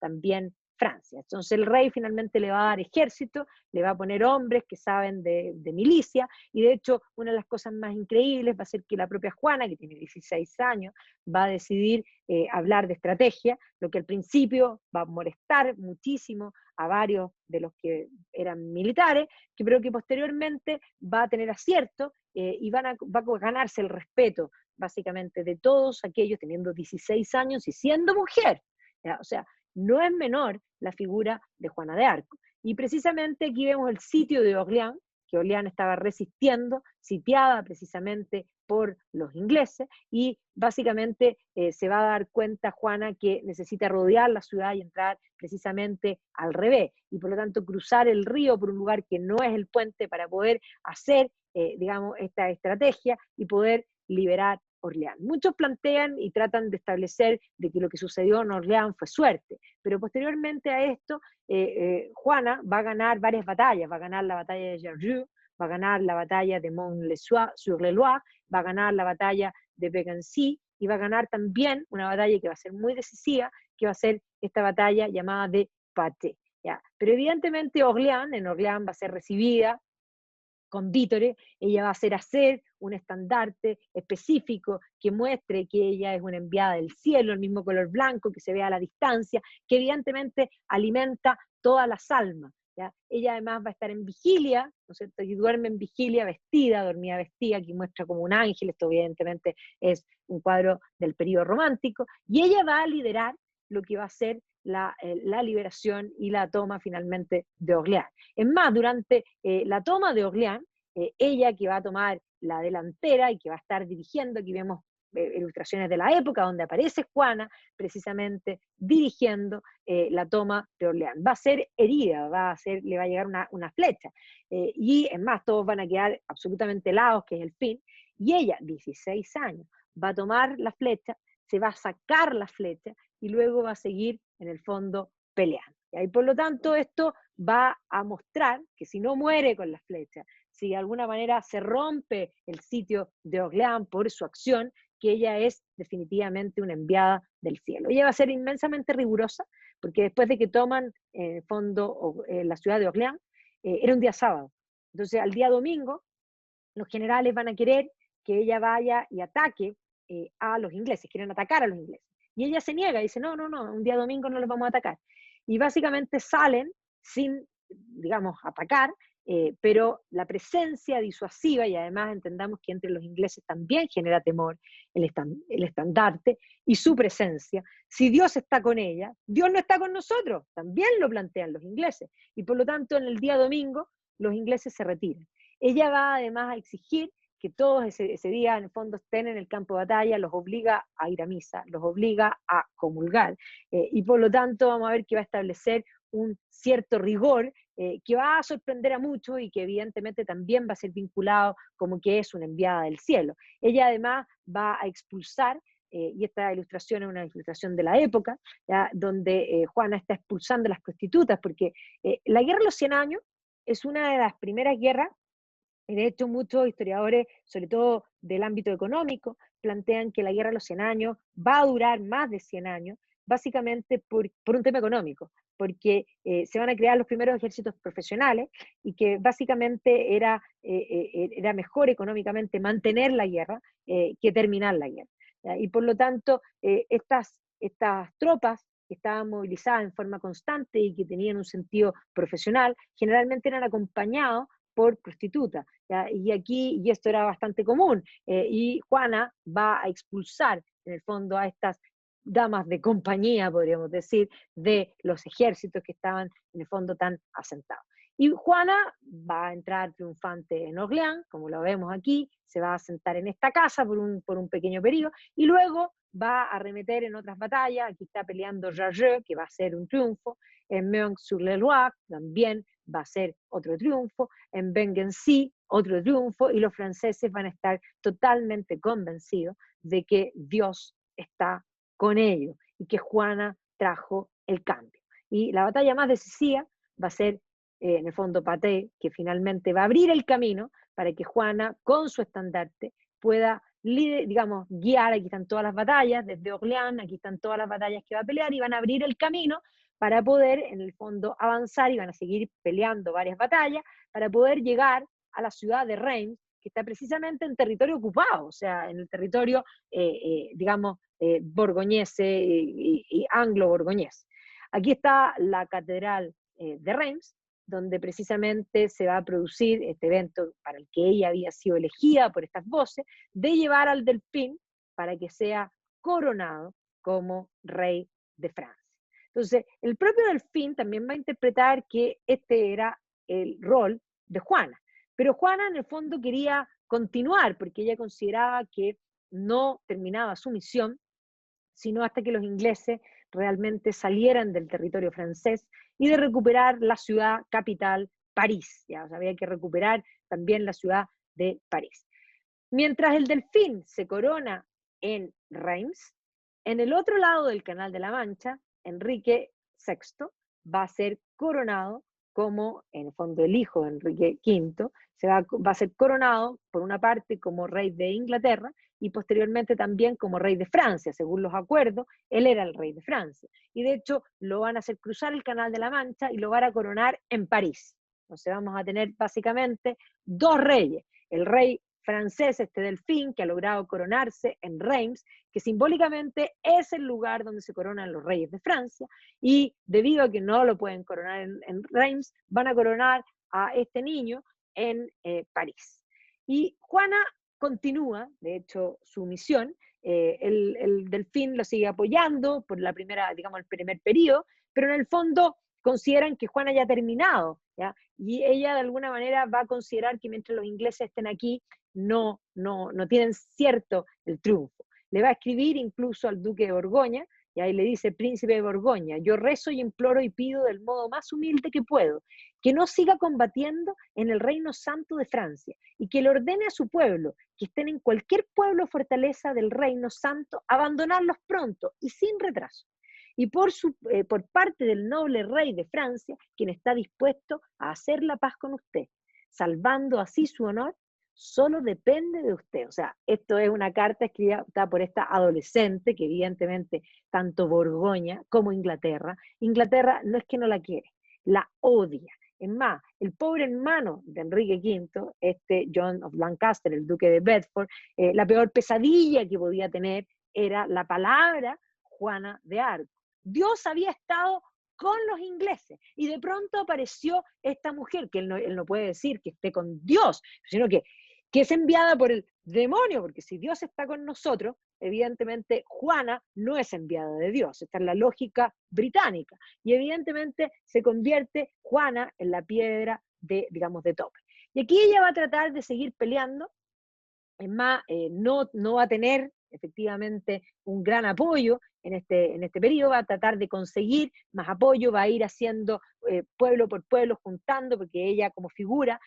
también Francia. Entonces el rey finalmente le va a dar ejército, le va a poner hombres que saben de milicia, y de hecho una de las cosas más increíbles va a ser que la propia Juana, que tiene 16 años, va a decidir hablar de estrategia, lo que al principio va a molestar muchísimo a varios de los que eran militares, pero que posteriormente va a tener acierto, y va a ganarse el respeto básicamente de todos aquellos teniendo 16 años y siendo mujer, ¿ya? O sea, no es menor la figura de Juana de Arco. Y precisamente aquí vemos el sitio de Orleans, que Orleans estaba resistiendo, sitiada precisamente por los ingleses, y básicamente se va a dar cuenta Juana que necesita rodear la ciudad y entrar precisamente al revés, y por lo tanto cruzar el río por un lugar que no es el puente para poder hacer, digamos, esta estrategia y poder liberar Orleans. Muchos plantean y tratan de establecer de que lo que sucedió en Orleans fue suerte, pero posteriormente a esto, Juana va a ganar varias batallas, va a ganar la batalla de Jargeau, va a ganar la batalla de Mont-sur-le-Loire, va a ganar la batalla de Bégancy, y va a ganar también una batalla que va a ser muy decisiva, que va a ser esta batalla llamada de Patay, ¿ya? Pero evidentemente en Orleans va a ser recibida con vítores, ella va a hacer un estandarte específico que muestre que ella es una enviada del cielo, el mismo color blanco que se ve a la distancia, que evidentemente alimenta todas las almas, ¿ya? Ella además va a estar en vigilia, ¿no es cierto? Y duerme en vigilia dormía vestida, que muestra como un ángel, esto evidentemente es un cuadro del periodo romántico, y ella va a liderar lo que va a ser la liberación y la toma finalmente de Orleans. Es más, durante la toma de Orleans, ella que va a tomar la delantera y que va a estar dirigiendo, aquí vemos ilustraciones de la época donde aparece Juana precisamente dirigiendo la toma de Orleans. Va a ser herida, le va a llegar una flecha, y es más, todos van a quedar absolutamente helados, que es el fin, y ella, 16 años, va a tomar la flecha, se va a sacar la flecha, y luego va a seguir en el fondo peleando. Y por lo tanto esto va a mostrar que si no muere con la flecha, si de alguna manera se rompe el sitio de Orleans por su acción, que ella es definitivamente una enviada del cielo. Ella va a ser inmensamente rigurosa, porque después de que toman en el fondo la ciudad de Orleans, era un día sábado. Entonces al día domingo, los generales van a querer que ella vaya y ataque a los ingleses, quieren atacar a los ingleses. Y ella se niega, dice, no, no, no, un día domingo no los vamos a atacar. Y básicamente salen sin, digamos, atacar, pero la presencia disuasiva, y además entendamos que entre los ingleses también genera temor el estandarte y su presencia. Si Dios está con ella, Dios no está con nosotros, también lo plantean los ingleses. Y por lo tanto, en el día domingo, los ingleses se retiran. Ella va además a exigir que todos ese día en el fondo estén en el campo de batalla, los obliga a ir a misa, los obliga a comulgar, y por lo tanto vamos a ver que va a establecer un cierto rigor que va a sorprender a muchos y que evidentemente también va a ser vinculado como que es una enviada del cielo. Ella además va a expulsar, y esta ilustración es una ilustración de la época, ¿ya? Donde Juana está expulsando a las prostitutas, porque la guerra de los 100 años es una de las primeras guerras. Y de hecho, muchos historiadores, sobre todo del ámbito económico, plantean que la guerra de los 100 años va a durar más de 100 años, básicamente por un tema económico, porque se van a crear los primeros ejércitos profesionales y que básicamente era mejor económicamente mantener la guerra que terminar la guerra. ¿Ya? Y por lo tanto, estas tropas que estaban movilizadas en forma constante y que tenían un sentido profesional, generalmente eran acompañados por prostitutas. ¿Ya? Y esto era bastante común, y Juana va a expulsar en el fondo a estas damas de compañía, podríamos decir, de los ejércitos que estaban en el fondo tan asentados. Y Juana va a entrar triunfante en Orleans, como lo vemos aquí, se va a sentar en esta casa por un pequeño periodo, y luego va a arremeter en otras batallas. Aquí está peleando Jargeau, que va a ser un triunfo, en Meung-sur-le-Loire también va a ser otro triunfo, en Vengency otro triunfo, y los franceses van a estar totalmente convencidos de que Dios está con ellos y que Juana trajo el cambio. Y la batalla más decisiva va a ser, en el fondo, Patay, que finalmente va a abrir el camino para que Juana, con su estandarte, pueda, digamos, guiar. Aquí están todas las batallas, desde Orleans, aquí están todas las batallas que va a pelear, y van a abrir el camino para poder, en el fondo, avanzar, y van a seguir peleando varias batallas para poder llegar a la ciudad de Reims, que está precisamente en territorio ocupado, o sea, en el territorio, digamos, borgoñese y anglo-borgoñés. Aquí está la catedral de Reims, donde precisamente se va a producir este evento para el que ella había sido elegida por estas voces, de llevar al delfín para que sea coronado como rey de Francia. Entonces, el propio delfín también va a interpretar que este era el rol de Juana, pero Juana en el fondo quería continuar porque ella consideraba que no terminaba su misión sino hasta que los ingleses realmente salieran del territorio francés y de recuperar la ciudad capital, París. Ya, o sea, había que recuperar también la ciudad de París. Mientras el delfín se corona en Reims, en el otro lado del Canal de la Mancha, Enrique VI va a ser coronado como, en el fondo, el hijo de Enrique V, va a ser coronado por una parte como rey de Inglaterra y posteriormente también como rey de Francia. Según los acuerdos, él era el rey de Francia. Y de hecho lo van a hacer cruzar el Canal de la Mancha y lo van a coronar en París. Entonces vamos a tener básicamente dos reyes, el rey francés, este delfín, que ha logrado coronarse en Reims, que simbólicamente es el lugar donde se coronan los reyes de Francia, y debido a que no lo pueden coronar en Reims, van a coronar a este niño en París. Y Juana continúa, de hecho, su misión. El delfín lo sigue apoyando por la primera, digamos, el primer periodo, pero en el fondo consideran que Juana ya ha terminado, ¿ya? Y ella de alguna manera va a considerar que mientras los ingleses estén aquí, no tienen cierto el triunfo. Le va a escribir incluso al duque de Borgoña, y ahí le dice: príncipe de Borgoña, yo rezo y imploro y pido del modo más humilde que puedo, que no siga combatiendo en el reino santo de Francia, y que le ordene a su pueblo, que estén en cualquier pueblo o fortaleza del reino santo, abandonarlos pronto y sin retraso. y por parte del noble rey de Francia, quien está dispuesto a hacer la paz con usted, salvando así su honor, solo depende de usted. O sea, esto es una carta escrita por esta adolescente que evidentemente tanto Borgoña como Inglaterra no es que no la quiere, la odia. Es más, el pobre hermano de Enrique V, este John of Lancaster, el duque de Bedford, la peor pesadilla que podía tener era la palabra Juana de Arco. Dios había estado con los ingleses y de pronto apareció esta mujer, que él no puede decir que esté con Dios, sino que es enviada por el demonio, porque si Dios está con nosotros, evidentemente Juana no es enviada de Dios, esta es la lógica británica, y evidentemente se convierte Juana en la piedra de, digamos, de tope. Y aquí ella va a tratar de seguir peleando, es más, no va a tener efectivamente un gran apoyo en este periodo, va a tratar de conseguir más apoyo, va a ir haciendo pueblo por pueblo, juntando, porque ella como figura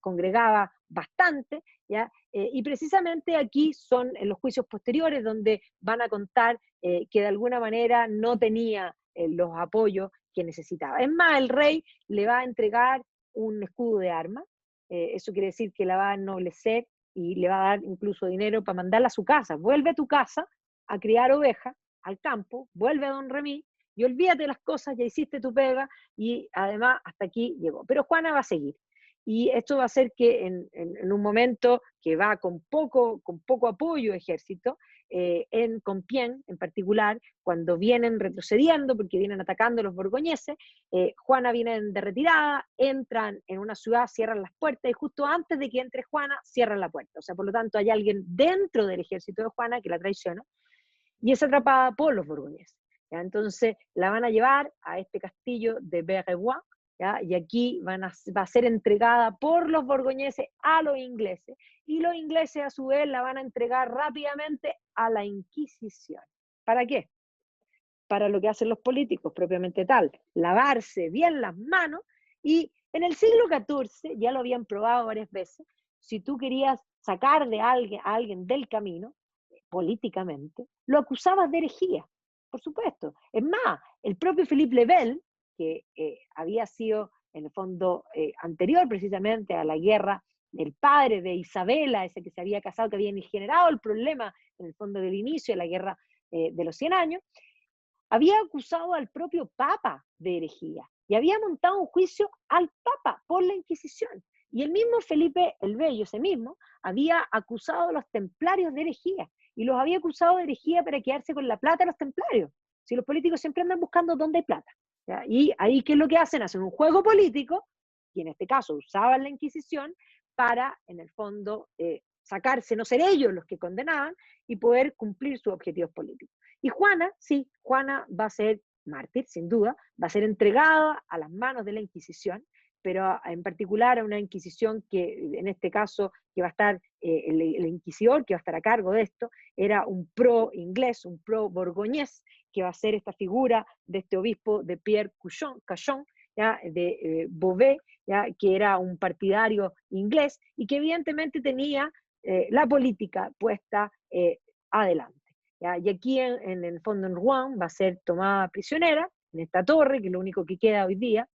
congregaba bastante, ¿ya? Y precisamente aquí son en los juicios posteriores donde van a contar que de alguna manera no tenía los apoyos que necesitaba. Es más, el rey le va a entregar un escudo de armas, eso quiere decir que la va a ennoblecer y le va a dar incluso dinero para mandarla a su casa. Vuelve a tu casa a criar ovejas, al campo, vuelve a Don Remí y olvídate de las cosas, ya hiciste tu pega y además hasta aquí llegó. Pero Juana va a seguir. Y esto va a hacer que en un momento que va con poco apoyo ejército, en Compiègne en particular, cuando vienen retrocediendo, porque vienen atacando los borgoñeses, Juana viene de retirada, entran en una ciudad, cierran las puertas, y justo antes de que entre Juana, cierran la puerta. O sea, por lo tanto, hay alguien dentro del ejército de Juana que la traiciona, y es atrapada por los borgoñeses. ¿Ya? Entonces, la van a llevar a este castillo de Berrevois, ¿ya? Y aquí va a ser entregada por los borgoñeses a los ingleses, y los ingleses a su vez la van a entregar rápidamente a la Inquisición. ¿Para qué? Para lo que hacen los políticos propiamente tal, lavarse bien las manos, y en el siglo XIV, ya lo habían probado varias veces, si tú querías sacar a alguien del camino, políticamente, lo acusabas de herejía, por supuesto. Es más, el propio Philippe le Bel, que había sido en el fondo anterior precisamente a la guerra, el padre de Isabela, ese que se había casado, que había generado el problema en el fondo del inicio de la guerra de los 100 años, había acusado al propio Papa de herejía y había montado un juicio al Papa por la Inquisición. Y el mismo Felipe el Bello, ese mismo, había acusado a los templarios de herejía y los había acusado de herejía para quedarse con la plata de los templarios. Si los políticos siempre andan buscando dónde hay plata. ¿Ya? Y ahí, ¿qué es lo que hacen? Hacen un juego político, y en este caso usaban la Inquisición para, en el fondo, sacarse, no ser ellos los que condenaban, y poder cumplir sus objetivos políticos. Y Juana, sí, Juana va a ser mártir, sin duda, va a ser entregada a las manos de la Inquisición, pero en particular a una Inquisición que, en este caso, que va a estar, el inquisidor que va a estar a cargo de esto, era un pro inglés, un pro borgoñés, que va a ser esta figura de este obispo de Pierre Cachon, ¿ya? De Beauvais, ¿ya? Que era un partidario inglés y que evidentemente tenía la política puesta adelante. ¿Ya? Y aquí en el fondo en Rouen va a ser tomada prisionera, en esta torre, que es lo único que queda hoy día,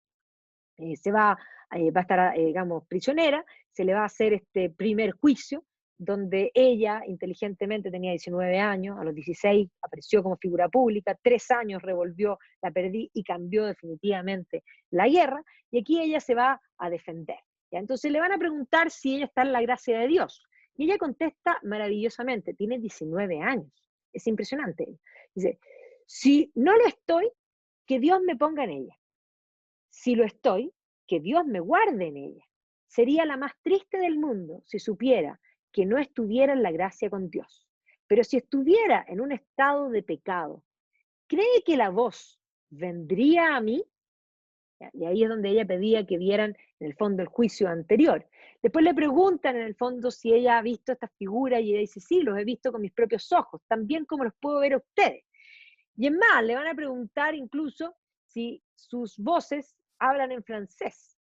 va a estar, digamos, prisionera, se le va a hacer este primer juicio, donde ella inteligentemente tenía 19 años, a los 16 apareció como figura pública, 3 años revolvió la perdí y cambió definitivamente la guerra, y aquí ella se va a defender. ¿Ya? Entonces le van a preguntar si ella está en la gracia de Dios, y ella contesta maravillosamente, tiene 19 años, es impresionante. Dice, si no lo estoy, que Dios me ponga en ella. Si lo estoy, que Dios me guarde en ella. Sería la más triste del mundo si supiera que no estuviera en la gracia con Dios. Pero si estuviera en un estado de pecado, ¿cree que la voz vendría a mí? Y ahí es donde ella pedía que vieran en el fondo el juicio anterior. Después le preguntan en el fondo si ella ha visto estas figuras y ella dice, sí, los he visto con mis propios ojos, también como los puedo ver a ustedes. Y es más, le van a preguntar incluso si sus voces hablan en francés.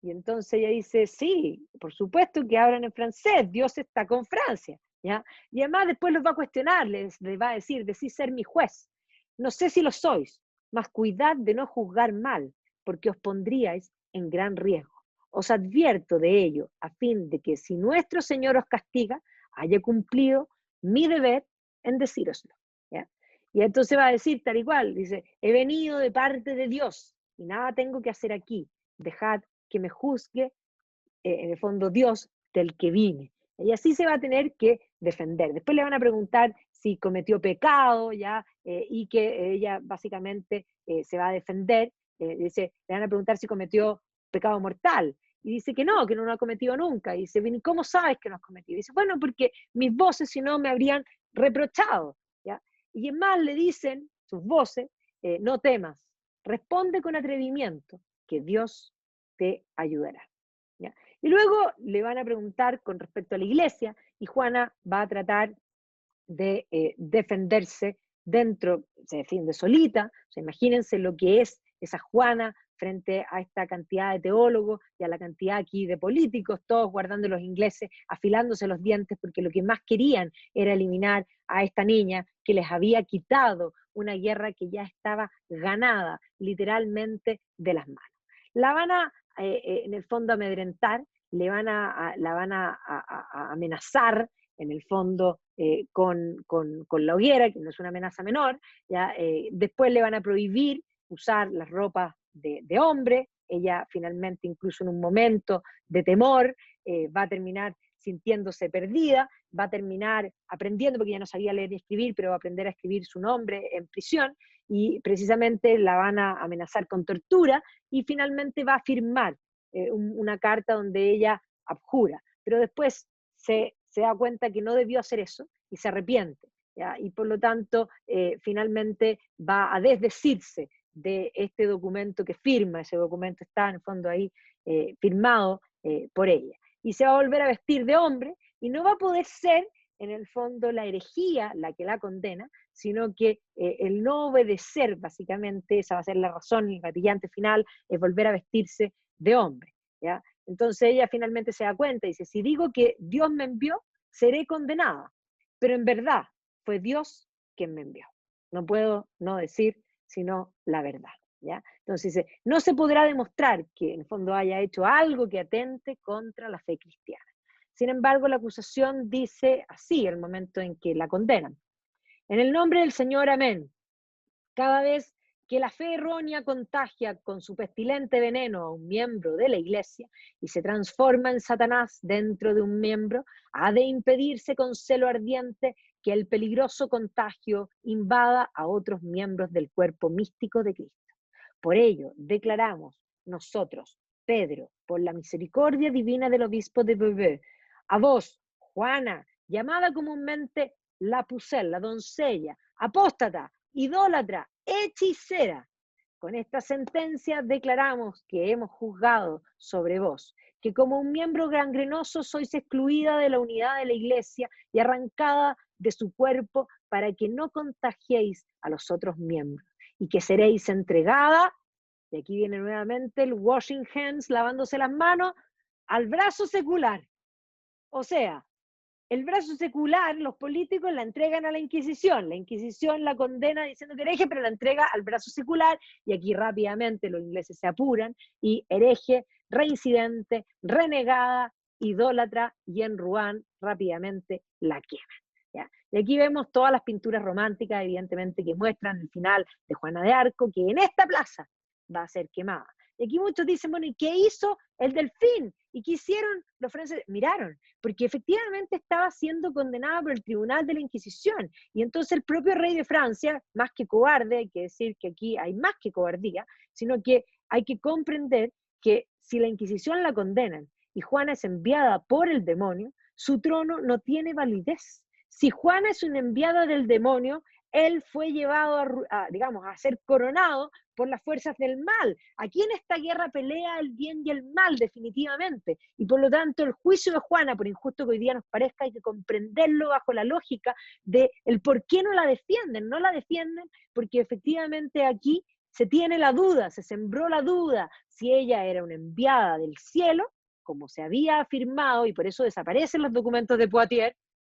Y entonces ella dice, sí, por supuesto que hablan en francés, Dios está con Francia. ¿Ya? Y además después los va a cuestionar, les va a decir, decís ser mi juez. No sé si lo sois, mas cuidad de no juzgar mal, porque os pondríais en gran riesgo. Os advierto de ello, a fin de que si nuestro Señor os castiga, haya cumplido mi deber en decíroslo. ¿Ya? Y entonces va a decir tal y cual, dice, he venido de parte de Dios y nada tengo que hacer aquí. Dejad que me juzgue, en el fondo, Dios del que vine. Y así se va a tener que defender. Después le van a preguntar si cometió pecado, ¿ya? Y que ella básicamente se va a defender. Dice, le van a preguntar si cometió pecado mortal. Y dice que no lo ha cometido nunca. Y dice, "Bien, ¿cómo sabes que no has cometido?" Y dice, bueno, porque mis voces si no me habrían reprochado. ¿Ya? Y en más le dicen sus voces, no temas, responde con atrevimiento, que Dios te ayudará. ¿Ya? Y luego le van a preguntar con respecto a la iglesia, y Juana va a tratar de defenderse dentro, se defiende solita. O sea, imagínense lo que es esa Juana frente a esta cantidad de teólogos y a la cantidad aquí de políticos, todos guardando los ingleses, afilándose los dientes, porque lo que más querían era eliminar a esta niña que les había quitado una guerra que ya estaba ganada literalmente de las manos. La van a, en el fondo, amedrentar, la van a amenazar, en el fondo, con la hoguera, que no es una amenaza menor. ¿Ya? Después le van a prohibir usar las ropas de hombre. Ella finalmente, incluso en un momento de temor, va a terminar sintiéndose perdida, va a terminar aprendiendo, porque ya no sabía leer ni escribir, pero va a aprender a escribir su nombre en prisión, y precisamente la van a amenazar con tortura, y finalmente va a firmar una carta donde ella abjura, pero después se da cuenta que no debió hacer eso y se arrepiente, ¿ya? Y por lo tanto finalmente va a desdecirse de este documento que firma. Ese documento está en el fondo ahí firmado por ella, y se va a volver a vestir de hombre, y no va a poder ser en el fondo la herejía la que la condena, sino que el no obedecer, básicamente, esa va a ser la razón, el gatillante final, es volver a vestirse de hombre. ¿Ya? Entonces ella finalmente se da cuenta y dice, si digo que Dios me envió, seré condenada, pero en verdad fue Dios quien me envió. No puedo no decir sino la verdad. ¿Ya? Entonces dice, no se podrá demostrar que en el fondo haya hecho algo que atente contra la fe cristiana. Sin embargo, la acusación dice así, el momento en que la condenan. En el nombre del Señor, amén. Cada vez que la fe errónea contagia con su pestilente veneno a un miembro de la iglesia y se transforma en Satanás dentro de un miembro, ha de impedirse con celo ardiente que el peligroso contagio invada a otros miembros del cuerpo místico de Cristo. Por ello, declaramos nosotros, Pedro, por la misericordia divina del obispo de Beauvais, a vos, Juana, llamada comúnmente la Pucelle, la doncella, apóstata, idólatra, hechicera. Con esta sentencia declaramos que hemos juzgado sobre vos, que como un miembro gangrenoso sois excluida de la unidad de la iglesia y arrancada de su cuerpo para que no contagiéis a los otros miembros, y que seréis entregada, y aquí viene nuevamente el washing hands, lavándose las manos, al brazo secular. O sea, el brazo secular, los políticos la entregan a la Inquisición la condena diciendo que hereje, pero la entrega al brazo secular, y aquí rápidamente los ingleses se apuran, y hereje, reincidente, renegada, idólatra, y en Rouen rápidamente la queman. ¿Ya? Y aquí vemos todas las pinturas románticas, evidentemente, que muestran el final de Juana de Arco, que en esta plaza va a ser quemada. Y aquí muchos dicen, bueno, ¿y qué hizo el Delfín? ¿Y qué hicieron los franceses? Miraron, porque efectivamente estaba siendo condenada por el Tribunal de la Inquisición. Y entonces el propio rey de Francia, más que cobarde, hay que decir que aquí hay más que cobardía, sino que hay que comprender que si la Inquisición la condenan y Juana es enviada por el demonio, su trono no tiene validez. Si Juana es una enviada del demonio, él fue llevado digamos, a ser coronado por las fuerzas del mal. Aquí en esta guerra pelea el bien y el mal, definitivamente. Y por lo tanto, el juicio de Juana, por injusto que hoy día nos parezca, hay que comprenderlo bajo la lógica de el por qué no la defienden. No la defienden porque efectivamente aquí se tiene la duda, se sembró la duda si ella era una enviada del cielo, como se había afirmado, y por eso desaparecen los documentos de Poitiers,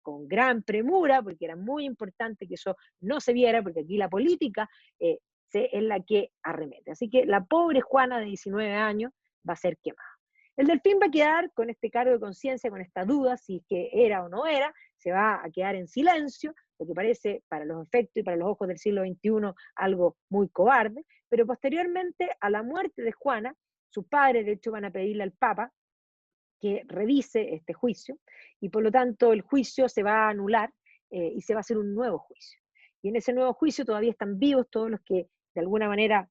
con gran premura, porque era muy importante que eso no se viera, porque aquí la política es la que arremete. Así que la pobre Juana de 19 años va a ser quemada. El Delfín va a quedar con este cargo de conciencia, con esta duda, si es que era o no era, se va a quedar en silencio, lo que parece para los efectos y para los ojos del siglo XXI algo muy cobarde, pero posteriormente a la muerte de Juana, sus padres de hecho van a pedirle al Papa que revise este juicio, y por lo tanto el juicio se va a anular y se va a hacer un nuevo juicio. Y en ese nuevo juicio todavía están vivos todos los que de alguna manera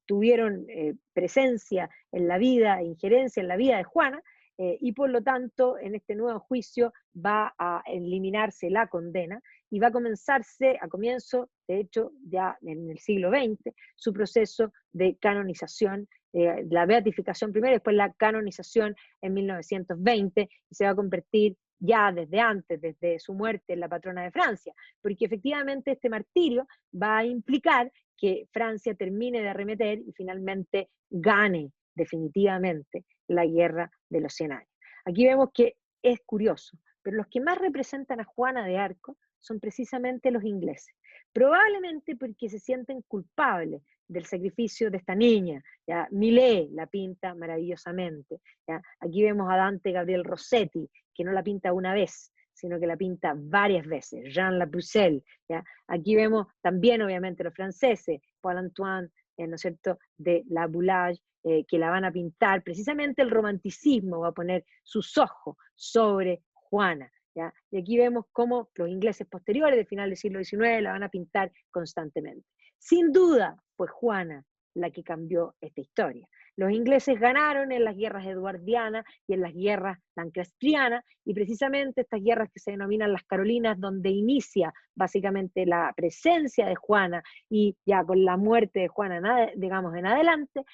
tuvieron presencia en la vida, injerencia en la vida de Juana, y por lo tanto en este nuevo juicio va a eliminarse la condena y va a comenzarse a comienzo, de hecho ya en el siglo XX, su proceso de canonización, la beatificación primero, después la canonización en 1920, y se va a convertir ya desde antes, desde su muerte, en la patrona de Francia, porque efectivamente este martirio va a implicar que Francia termine de arremeter y finalmente gane definitivamente la guerra de los 100 años. Aquí vemos que es curioso, pero los que más representan a Juana de Arco son precisamente los ingleses, probablemente porque se sienten culpables del sacrificio de esta niña. ¿Ya? Millet la pinta maravillosamente. ¿Ya? Aquí vemos a Dante Gabriel Rossetti, que no la pinta una vez, sino que la pinta varias veces, Jean Lapucelle. ¿Ya? Aquí vemos también, obviamente, los franceses, Paul Antoine, ¿no es cierto?, de La Boulage, que la van a pintar, precisamente el romanticismo va a poner sus ojos sobre Juana. ¿Ya? Y aquí vemos cómo los ingleses posteriores, del final del siglo XIX, la van a pintar constantemente. Sin duda fue Juana la que cambió esta historia. Los ingleses ganaron en las guerras eduardianas y en las guerras lancastrianas, y precisamente estas guerras que se denominan las Carolinas, donde inicia básicamente la presencia de Juana, y ya con la muerte de Juana, digamos, en adelante,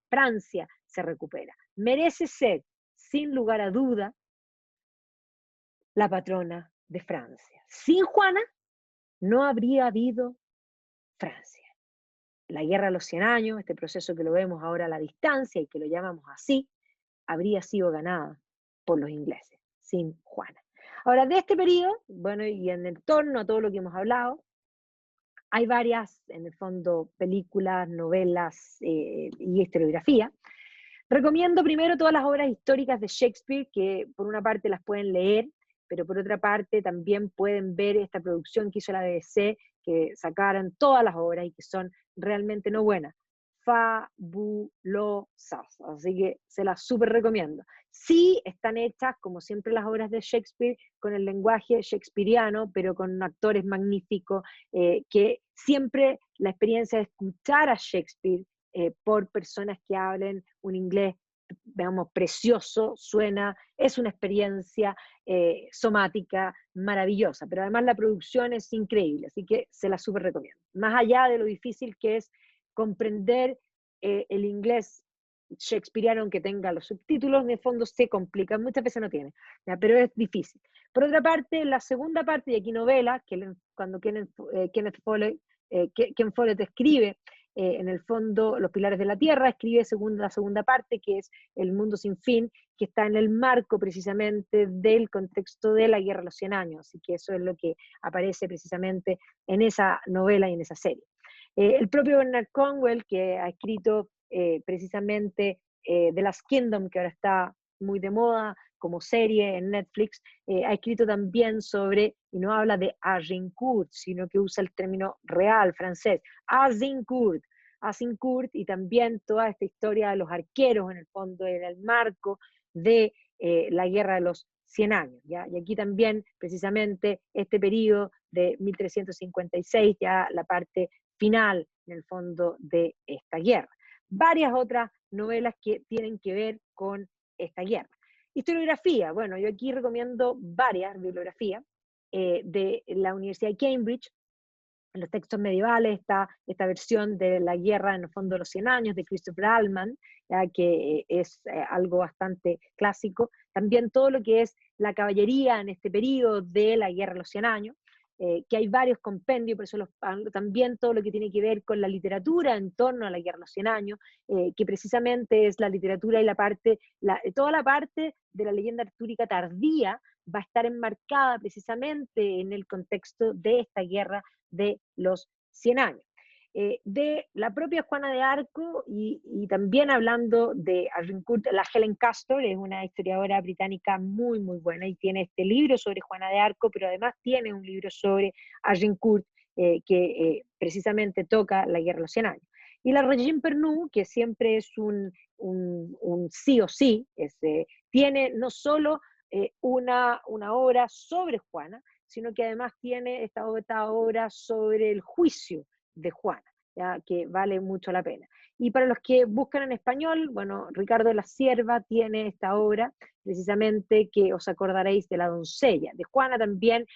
Francia se recupera. Merece ser, sin lugar a duda, la patrona de Francia. Sin Juana no habría habido Francia. La guerra de los 100 años, este proceso que lo vemos ahora a la distancia y que lo llamamos así, habría sido ganada por los ingleses, sin Juana. Ahora, de este periodo, bueno, y en torno a todo lo que hemos hablado, hay varias, en el fondo, películas, novelas y historiografía. Recomiendo primero todas las obras históricas de Shakespeare, que por una parte las pueden leer, pero por otra parte también pueden ver esta producción que hizo la BBC, que sacaron todas las obras y que son realmente no buenas, fabulosas, así que se las súper recomiendo. Sí están hechas, como siempre las obras de Shakespeare, con el lenguaje shakespeariano, pero con actores magníficos, que siempre la experiencia de escuchar a Shakespeare por personas que hablen un inglés, veamos, precioso, suena, es una experiencia somática maravillosa, pero además la producción es increíble, así que se la súper recomiendo. Más allá de lo difícil que es comprender el inglés shakespeariano, aunque tenga los subtítulos, de fondo se complica, muchas veces no tiene, ¿ya? Pero es difícil. Por otra parte, la segunda parte, y aquí novela, que cuando Ken Follett escribe, en el fondo, Los Pilares de la Tierra, escribe la segunda parte, que es El Mundo Sin Fin, que está en el marco precisamente del contexto de la Guerra de los 100 años, así que eso es lo que aparece precisamente en esa novela y en esa serie. El propio Bernard Cornwell, que ha escrito precisamente The Last Kingdom, que ahora está muy de moda como serie en Netflix, ha escrito también sobre, y no habla de Agincourt, sino que usa el término real francés, Azincourt, y también toda esta historia de los arqueros, en el fondo, en el marco de la Guerra de los 100 años, ¿ya? Y aquí también, precisamente, este periodo de 1356, ya la parte final, en el fondo, de esta guerra. Varias otras novelas que tienen que ver con esta guerra. Historiografía, bueno, yo aquí recomiendo varias bibliografías de la Universidad de Cambridge. En los textos medievales está esta versión de la guerra en el fondo de los 100 años de Christopher Allman, ¿ya? Que es algo bastante clásico. También todo lo que es la caballería en este periodo de la guerra de los 100 años, que hay varios compendios, por eso también todo lo que tiene que ver con la literatura en torno a la guerra de los 100 años, que precisamente es la literatura y toda la parte de la leyenda artúrica tardía, va a estar enmarcada precisamente en el contexto de esta guerra de los 100 años. De la propia Juana de Arco y también hablando de Agincourt, la Helen Castor es una historiadora británica muy, muy buena y tiene este libro sobre Juana de Arco, pero además tiene un libro sobre Agincourt que precisamente toca la guerra de los 100 años. Y la Regine Pernoud, que siempre es un sí o sí, tiene no solo una obra sobre Juana, sino que además tiene esta obra sobre el juicio de Juana, ¿ya? Que vale mucho la pena. Y para los que buscan en español, bueno, Ricardo La Cierva tiene esta obra, precisamente que os acordaréis de La doncella, de Juana también,